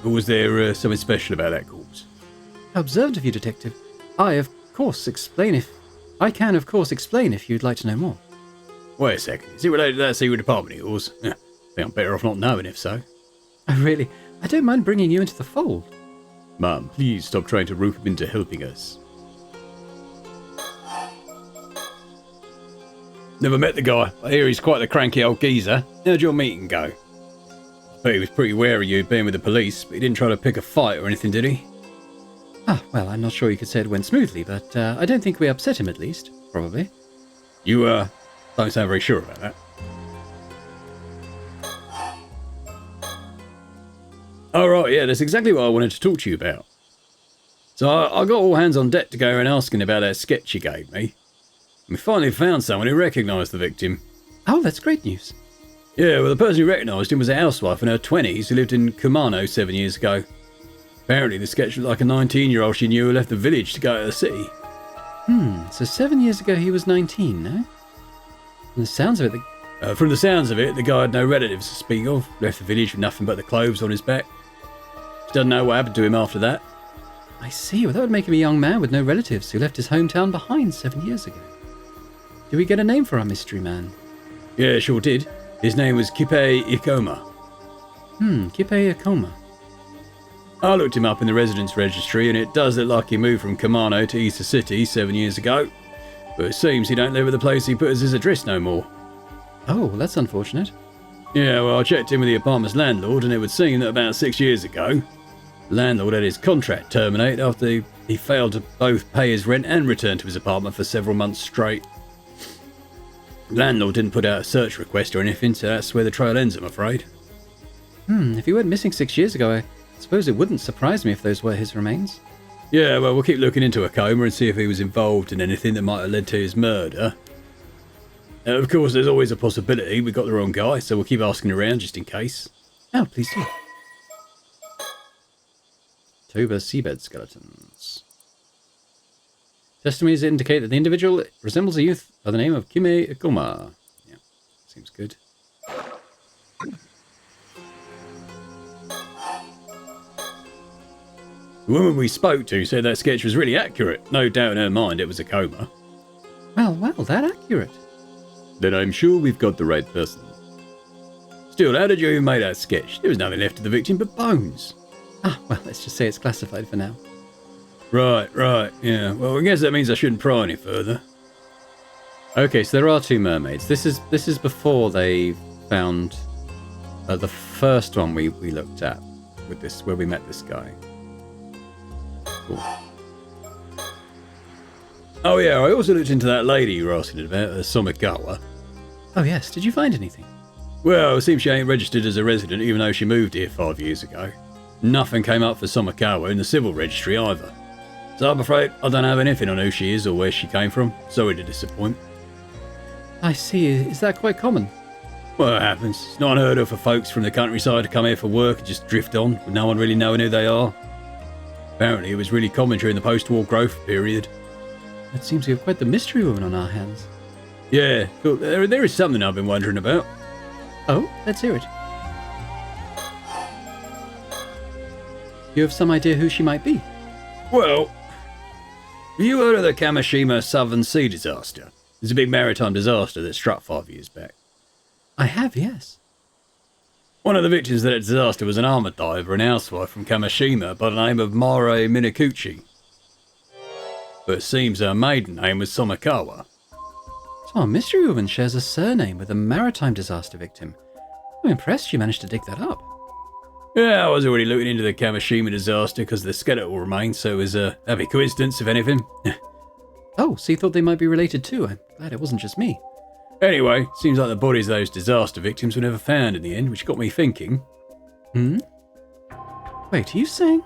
Or was there something special about that corpse? How observant of you, Detective. I can, of course, explain if you'd like to know more. Wait a second, is it related to that secret department of yours? I think I'm better off not knowing if so. Oh, really? I don't mind bringing you into the fold. Mum, please stop trying to rope him into helping us. Never met the guy. I hear he's quite the cranky old geezer. How'd your meeting go? I bet he was pretty wary of you being with the police, but he didn't try to pick a fight or anything, did he? Well, I'm not sure you could say it went smoothly, but I don't think we upset him at least, probably. You, don't sound very sure about that. Oh, right, yeah, that's exactly what I wanted to talk to you about. So I got all hands on deck to go around asking about that sketch you gave me. We finally found someone who recognised the victim. Oh, that's great news. Yeah, well, the person who recognised him was a housewife in her 20s who lived in Kumano 7 years ago. Apparently, the sketch looked like a 19-year-old she knew who left the village to go to the city. So 7 years ago he was 19, no? From the sounds of it, the guy had no relatives to speak of, left the village with nothing but the clothes on his back. She doesn't know what happened to him after that. I see. Well, that would make him a young man with no relatives who left his hometown behind 7 years ago. Did we get a name for our mystery man? Yeah, sure did. His name was Kippei Ikoma. Kippei Ikoma. I looked him up in the residence registry, and it does look like he moved from Kumano to Issa City 7 years ago. But it seems he don't live at the place he put as his address no more. Oh, well, that's unfortunate. Yeah, well, I checked in with the apartment's landlord, and it would seem that about 6 years ago, the landlord had his contract terminated after he failed to both pay his rent and return to his apartment for several months straight. The landlord didn't put out a search request or anything, so that's where the trail ends, I'm afraid. If he went missing 6 years ago, I suppose it wouldn't surprise me if those were his remains. Yeah, well, we'll keep looking into Ikoma and see if he was involved in anything that might have led to his murder. Of course, there's always a possibility we got the wrong guy, so we'll keep asking around just in case. Oh, please do. Toba seabed skeletons. Testimonies indicate that the individual resembles a youth by the name of Kippei Ikoma. Yeah, seems good. The woman we spoke to said that sketch was really accurate. No doubt in her mind it was Ikoma. Well, that accurate. Then I'm sure we've got the right person. Still, how did you even make that sketch? There was nothing left of the victim but bones. Well, let's just say it's classified for now. Right, yeah. Well, I guess that means I shouldn't pry any further. Okay, so there are two mermaids. This is before they found the first one we looked at with this, where we met this guy. Cool. Oh yeah, I also looked into that lady you were asking about, Somikawa. Oh yes, did you find anything? Well, it seems she ain't registered as a resident even though she moved here 5 years ago. Nothing came up for Somikawa in the civil registry either. So I'm afraid I don't have anything on who she is or where she came from. Sorry to disappoint. I see. Is that quite common? Well, it happens. It's not unheard of for folks from the countryside to come here for work and just drift on, with no one really knowing who they are. Apparently it was really common during the post-war growth period. It seems we have quite the mystery woman on our hands. Yeah, cool. There is something I've been wondering about. Oh, let's hear it. You have some idea who she might be? Well, have you heard of the Kamishima Southern Sea disaster? It's a big maritime disaster that struck 5 years back. I have, yes. One of the victims of that disaster was an armour diver and housewife from Kamishima by the name of Mare Minakuchi. But it seems her maiden name was Somikawa. So our mystery woman shares a surname with a maritime disaster victim. I'm impressed you managed to dig that up. Yeah, I was already looking into the Kamishima disaster because of the skeletal remains, so it was a happy coincidence, if anything. Oh, so you thought they might be related too? I'm glad it wasn't just me. Anyway, seems like the bodies of those disaster victims were never found in the end, which got me thinking. Wait, are you saying?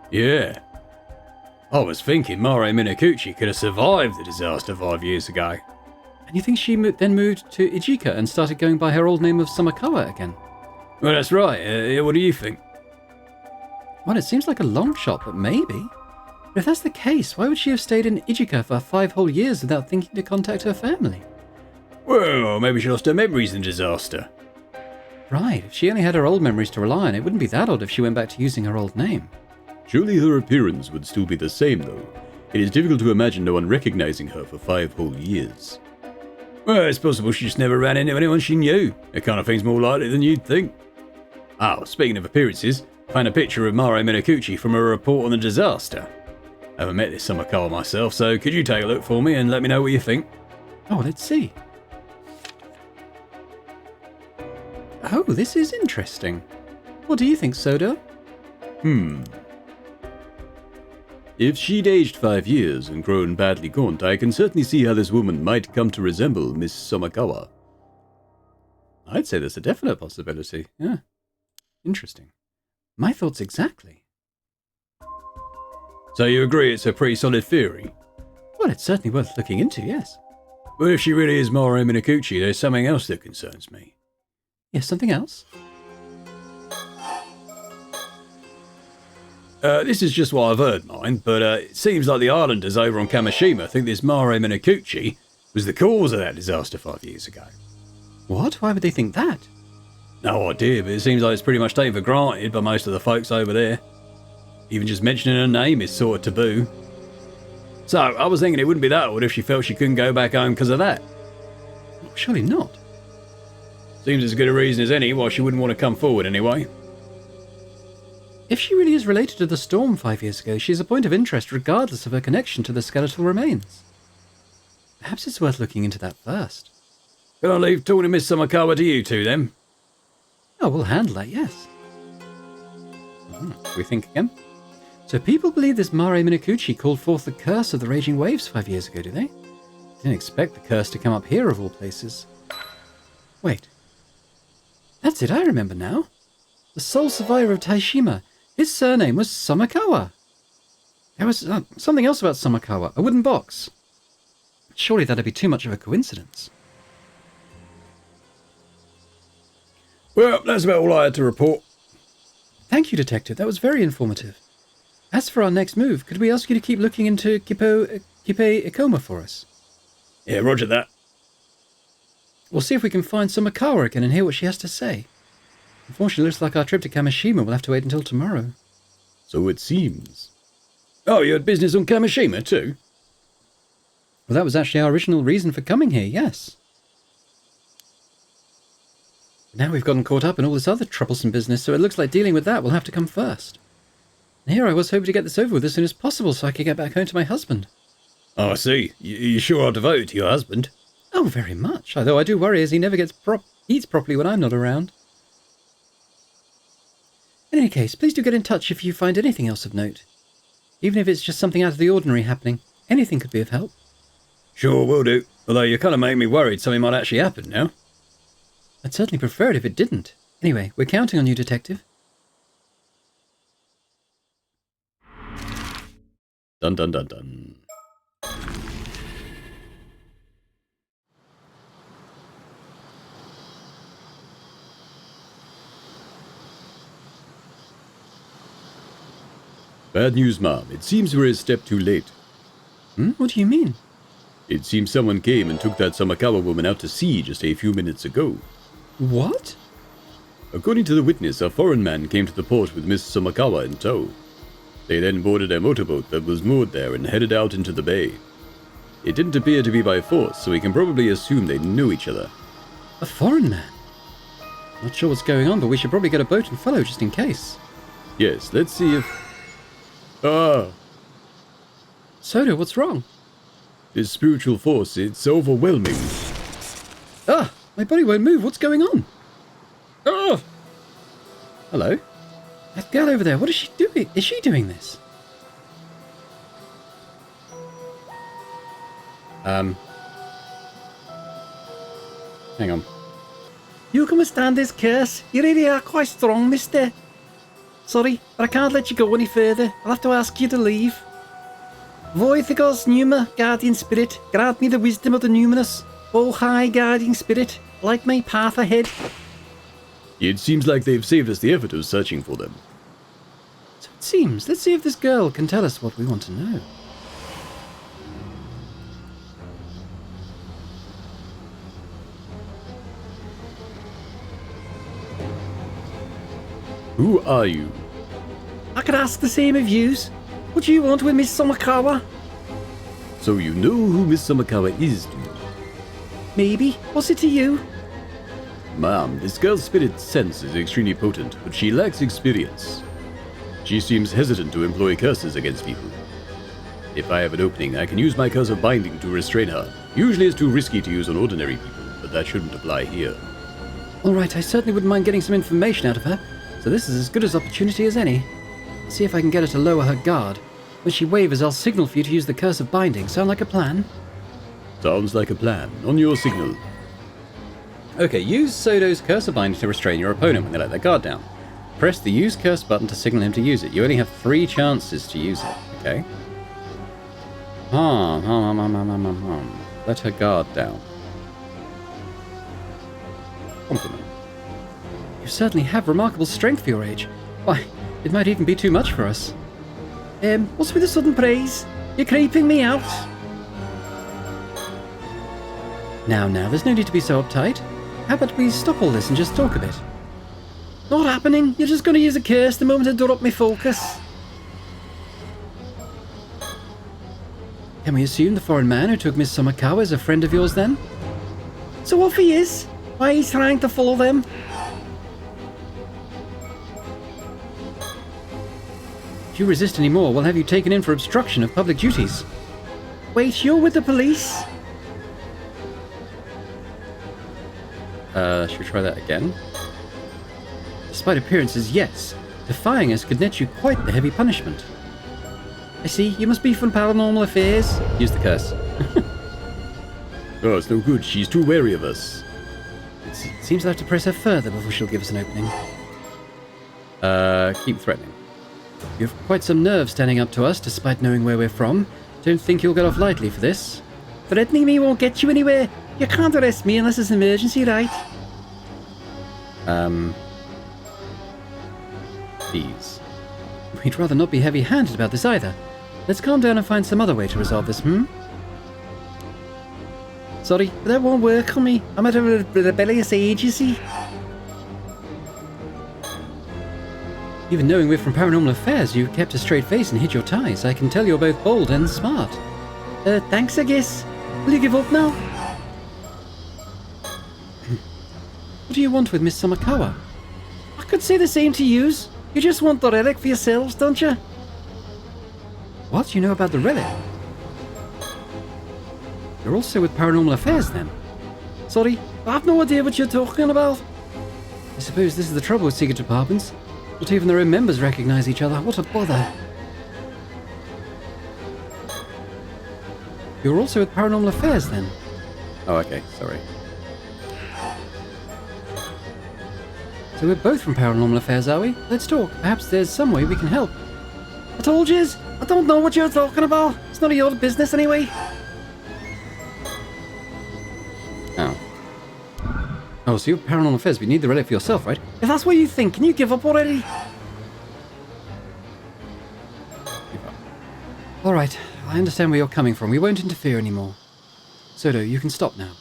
Yeah. I was thinking Mare Minakuchi could have survived the disaster 5 years ago. And you think she then moved to Ijika and started going by her old name of Somikawa again? Well, that's right. What do you think? Well, it seems like a long shot, but maybe. But if that's the case, why would she have stayed in Ijika for 5 whole years without thinking to contact her family? Well, maybe she lost her memories in the disaster. Right, if she only had her old memories to rely on, it wouldn't be that odd if she went back to using her old name. Surely her appearance would still be the same, though. It is difficult to imagine no one recognizing her for 5 whole years. Well, it's possible she just never ran into anyone she knew. That kind of thing's more likely than you'd think. Oh, speaking of appearances, I found a picture of Mare Minakuchi from a report on the disaster. I haven't met this Somikawa myself, so could you take a look for me and let me know what you think? Oh, let's see. Oh, this is interesting. What do you think, Soda? If she'd aged 5 years and grown badly gaunt, I can certainly see how this woman might come to resemble Miss Somikawa. I'd say that's a definite possibility. Yeah. Interesting. My thoughts exactly. So you agree it's a pretty solid theory? Well, it's certainly worth looking into, yes. But if she really is Mare Minakuchi, there's something else that concerns me. Yes, something else? This is just what I've heard, mind, but it seems like the islanders over on Kamishima think this Mare Minakuchi was the cause of that disaster 5 years ago. What? Why would they think that? No idea, but it seems like it's pretty much taken for granted by most of the folks over there. Even just mentioning her name is sort of taboo. So, I was thinking it wouldn't be that odd if she felt she couldn't go back home because of that. Well, surely not. Seems as good a reason as any why she wouldn't want to come forward anyway. If she really is related to the storm 5 years ago, she is a point of interest regardless of her connection to the skeletal remains. Perhaps it's worth looking into that first. Can I leave talking to Miss Somikawa to you two then? Oh, we'll handle that, yes. Shall we think again? So people believe this Mare Minakuchi called forth the curse of the raging waves 5 years ago, do they? Didn't expect the curse to come up here of all places. Wait. That's it, I remember now. The sole survivor of Taishima. His surname was Somikawa. There was something else about Somikawa, a wooden box. Surely that'd be too much of a coincidence. Well, that's about all I had to report. Thank you, Detective. That was very informative. As for our next move, could we ask you to keep looking into Kipe Ikoma for us? Yeah, roger that. We'll see if we can find Somikawa again and hear what she has to say. Unfortunately, it looks like our trip to Kamishima will have to wait until tomorrow. So it seems. Oh, you had business on Kamishima too? Well, that was actually our original reason for coming here, yes. Now we've gotten caught up in all this other troublesome business, so it looks like dealing with that will have to come first. And here I was hoping to get this over with as soon as possible so I could get back home to my husband. Oh, I see. You sure are devoted to your husband. Oh, very much. Although I do worry as he never eats properly when I'm not around. In any case, please do get in touch if you find anything else of note. Even if it's just something out of the ordinary happening. Anything could be of help. Sure, will do. Although you kind of make me worried something might actually happen now. I'd certainly prefer it if it didn't. Anyway, we're counting on you, Detective. Dun dun dun dun. Bad news, Mom. It seems we're a step too late. What do you mean? It seems someone came and took that Samakawa woman out to sea just a few minutes ago. What? According to the witness, a foreign man came to the port with Miss Samakawa in tow. They then boarded a motorboat that was moored there and headed out into the bay. It didn't appear to be by force, so we can probably assume they knew each other. A foreign man? Not sure what's going on, but we should probably get a boat and follow just in case. Yes, let's see if... Ah! Soda, what's wrong? This spiritual force, it's overwhelming. Ah! My body won't move. What's going on? Oh! Hello? That girl over there, what is she doing? Is she doing this? Hang on. You can withstand this curse. You really are quite strong, mister. Sorry, but I can't let you go any further. I'll have to ask you to leave. Voithagos Numa, Guardian Spirit, grant me the wisdom of the numinous. O High Guardian Spirit, light my path ahead. It seems like they've saved us the effort of searching for them. So it seems. Let's see if this girl can tell us what we want to know. Who are you? I could ask the same of yous. What do you want with Miss Samakawa? So you know who Miss Samakawa is, do you? Maybe. What's it to you? Ma'am, this girl's spirit sense is extremely potent, but she lacks experience. She seems hesitant to employ curses against people. If I have an opening, I can use my curse of binding to restrain her. Usually it's too risky to use on ordinary people, but that shouldn't apply here. All right, I certainly wouldn't mind getting some information out of her. So this is as good an opportunity as any. I'll see if I can get her to lower her guard. When she wavers, I'll signal for you to use the curse of binding. Sound like a plan? Sounds like a plan. On your signal. Okay, use Sodo's Curse of Binding to restrain your opponent when they let their guard down. Press the Use Curse button to signal him to use it. You only have 3 chances to use it, okay? Let her guard down. Compliment. You certainly have remarkable strength for your age. Why, it might even be too much for us. What's with the sudden praise? You're creeping me out. Now, there's no need to be so uptight. How about we stop all this and just talk a bit? Not happening. You're just going to use a curse the moment I interrupt my focus. Can we assume the foreign man who took Miss Samakawa is a friend of yours then? So if he is, why he's trying to follow them? If you resist any more, we'll have you taken in for obstruction of public duties. Wait, you're with the police? Should we try that again? Despite appearances, yes. Defying us could net you quite the heavy punishment. I see, you must be from Paranormal Affairs. Use the curse. Oh, it's no good. She's too wary of us. It seems I'll have to press her further before she'll give us an opening. Keep threatening. You have quite some nerve standing up to us, despite knowing where we're from. Don't think you'll get off lightly for this. Threatening me won't get you anywhere. You can't arrest me unless it's an emergency, right? Please. We'd rather not be heavy-handed about this either. Let's calm down and find some other way to resolve this, Sorry, but that won't work on me. I'm at a rebellious age, you see. Even knowing we're from Paranormal Affairs, you've kept a straight face and hid your ties. I can tell you're both bold and smart. Thanks, I guess. Will you give up now? What do you want with Miss Samakawa? I could say the same to yous. You just want the relic for yourselves, don't you? What? You know about the relic? You're also with Paranormal Affairs, then? Sorry, I have no idea what you're talking about. I suppose this is the trouble with secret departments. Not even their own members recognize each other. What a bother. You're also with Paranormal Affairs, then? Oh, okay, sorry. So we're both from Paranormal Affairs, are we? Let's talk. Perhaps there's some way we can help. I told yous, I don't know what you're talking about. It's none of your business anyway. Oh. Oh, so you're Paranormal Affairs, but you need the relic for yourself, right? If that's what you think, can you give up already? All right, I understand where you're coming from. We won't interfere anymore. Sodo, you can stop now.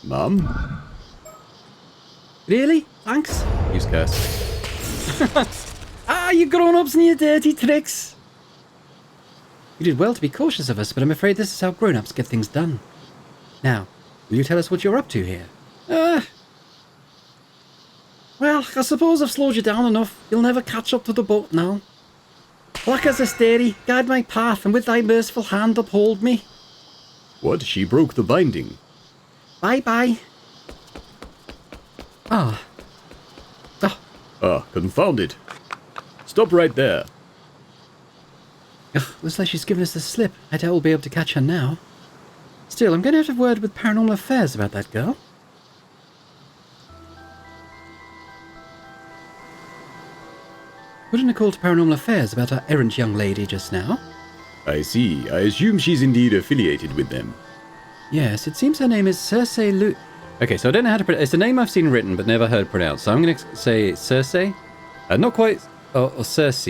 Mum? Really? Thanks. Use curse. Ah, you grown-ups and your dirty tricks. You did well to be cautious of us, but I'm afraid this is how grown-ups get things done. Now, will you tell us what you're up to here? Well, I suppose I've slowed you down enough. You'll never catch up to the boat now. Black as a steady, guide my path, and with thy merciful hand uphold me. What? She broke the binding. Bye-bye. Ah. Ah, confound it. Stop right there. Ugh, looks like she's given us the slip. I doubt we'll be able to catch her now. Still, I'm going to have a word with Paranormal Affairs about that girl. Put in a call to Paranormal Affairs about our errant young lady just now. I see. I assume she's indeed affiliated with them. Yes, it seems her name is Circe Lu... Okay, so I don't know how to pronounce. It's a name I've seen written but never heard pronounced. So I'm going to say Circe. Not quite, or Circe.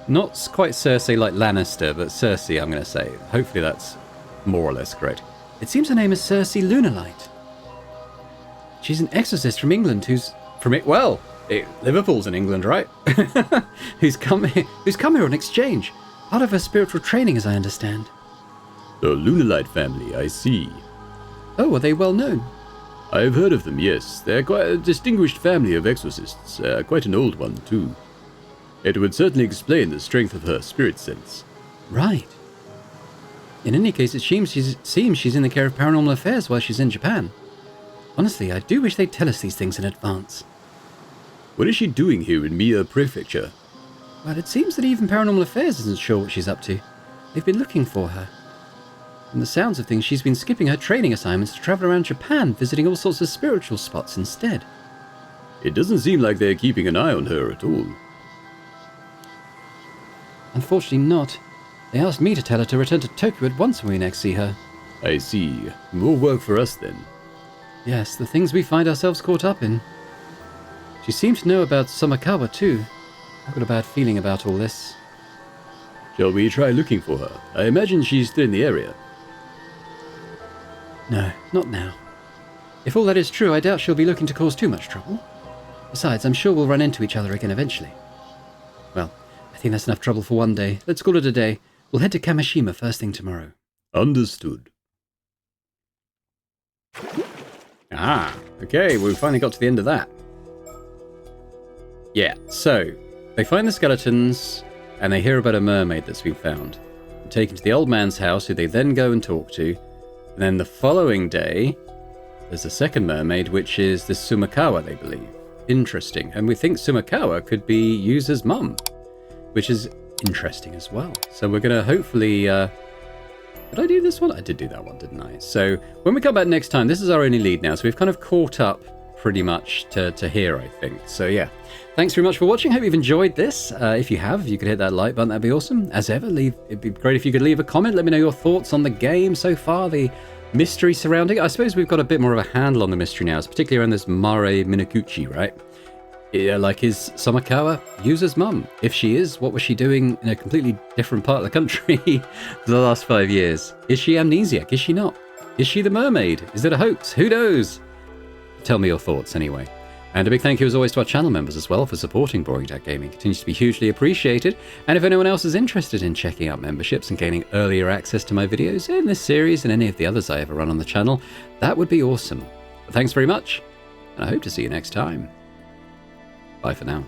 Not quite Circe like Lannister, but Circe. I'm going to say. Hopefully that's more or less correct. It seems her name is Circe Lunalight. She's an exorcist from England who's... From it, well, Liverpool's in England, right? who's come here on exchange. Part of her spiritual training, as I understand. The Lunalite family, I see. Oh, are they well known? I've heard of them, yes. They're quite a distinguished family of exorcists. Quite an old one, too. It would certainly explain the strength of her spirit sense. Right. In any case, it seems she's in the care of Paranormal Affairs while she's in Japan. Honestly, I do wish they'd tell us these things in advance. What is she doing here in Mia Prefecture? Well, it seems that even Paranormal Affairs isn't sure what she's up to. They've been looking for her. From the sounds of things, she's been skipping her training assignments to travel around Japan, visiting all sorts of spiritual spots instead. It doesn't seem like they're keeping an eye on her at all. Unfortunately not. They asked me to tell her to return to Tokyo at once when we next see her. I see. More work for us then. Yes, the things we find ourselves caught up in. She seemed to know about Somakawa too. I've got a bad feeling about all this. Shall we try looking for her? I imagine she's still in the area. No, not now. If all that is true, I doubt she'll be looking to cause too much trouble. Besides, I'm sure we'll run into each other again eventually. Well, I think that's enough trouble for one day. Let's call it a day. We'll head to Kamishima first thing tomorrow. Understood. Ah, okay, we finally got to the end of that. Yeah, so they find the skeletons and they hear about a mermaid that's been found. They're taken to the old man's house, who they then go and talk to. And then the following day, there's a second mermaid, which is the Sumakawa, they believe. Interesting. And we think Sumakawa could be Yuza's mum, which is interesting as well. So we're going to hopefully... did I do this one? I did do that one, didn't I? So when we come back next time, this is our only lead now. So we've kind of caught up pretty much to here, I think. So yeah, thanks very much for watching. Hope you've enjoyed this. If you have, you could hit that like button. That'd be awesome. As ever, it'd be great if you could leave a comment. Let me know your thoughts on the game so far, the mystery surrounding it. I suppose we've got a bit more of a handle on the mystery now. It's particularly around this Mare Minakuchi, right? Yeah, like, is Somakawa Yuza's mum? If she is, what was she doing in a completely different part of the country for the last 5 years? Is she amnesiac? Is she not? Is she the mermaid? Is it a hoax? Who knows? Tell me your thoughts anyway. And a big thank you as always to our channel members as well for supporting Boring Dad Gaming. It continues to be hugely appreciated. And if anyone else is interested in checking out memberships and gaining earlier access to my videos in this series and any of the others I ever run on the channel, that would be awesome. But thanks very much, and I hope to see you next time. Bye for now.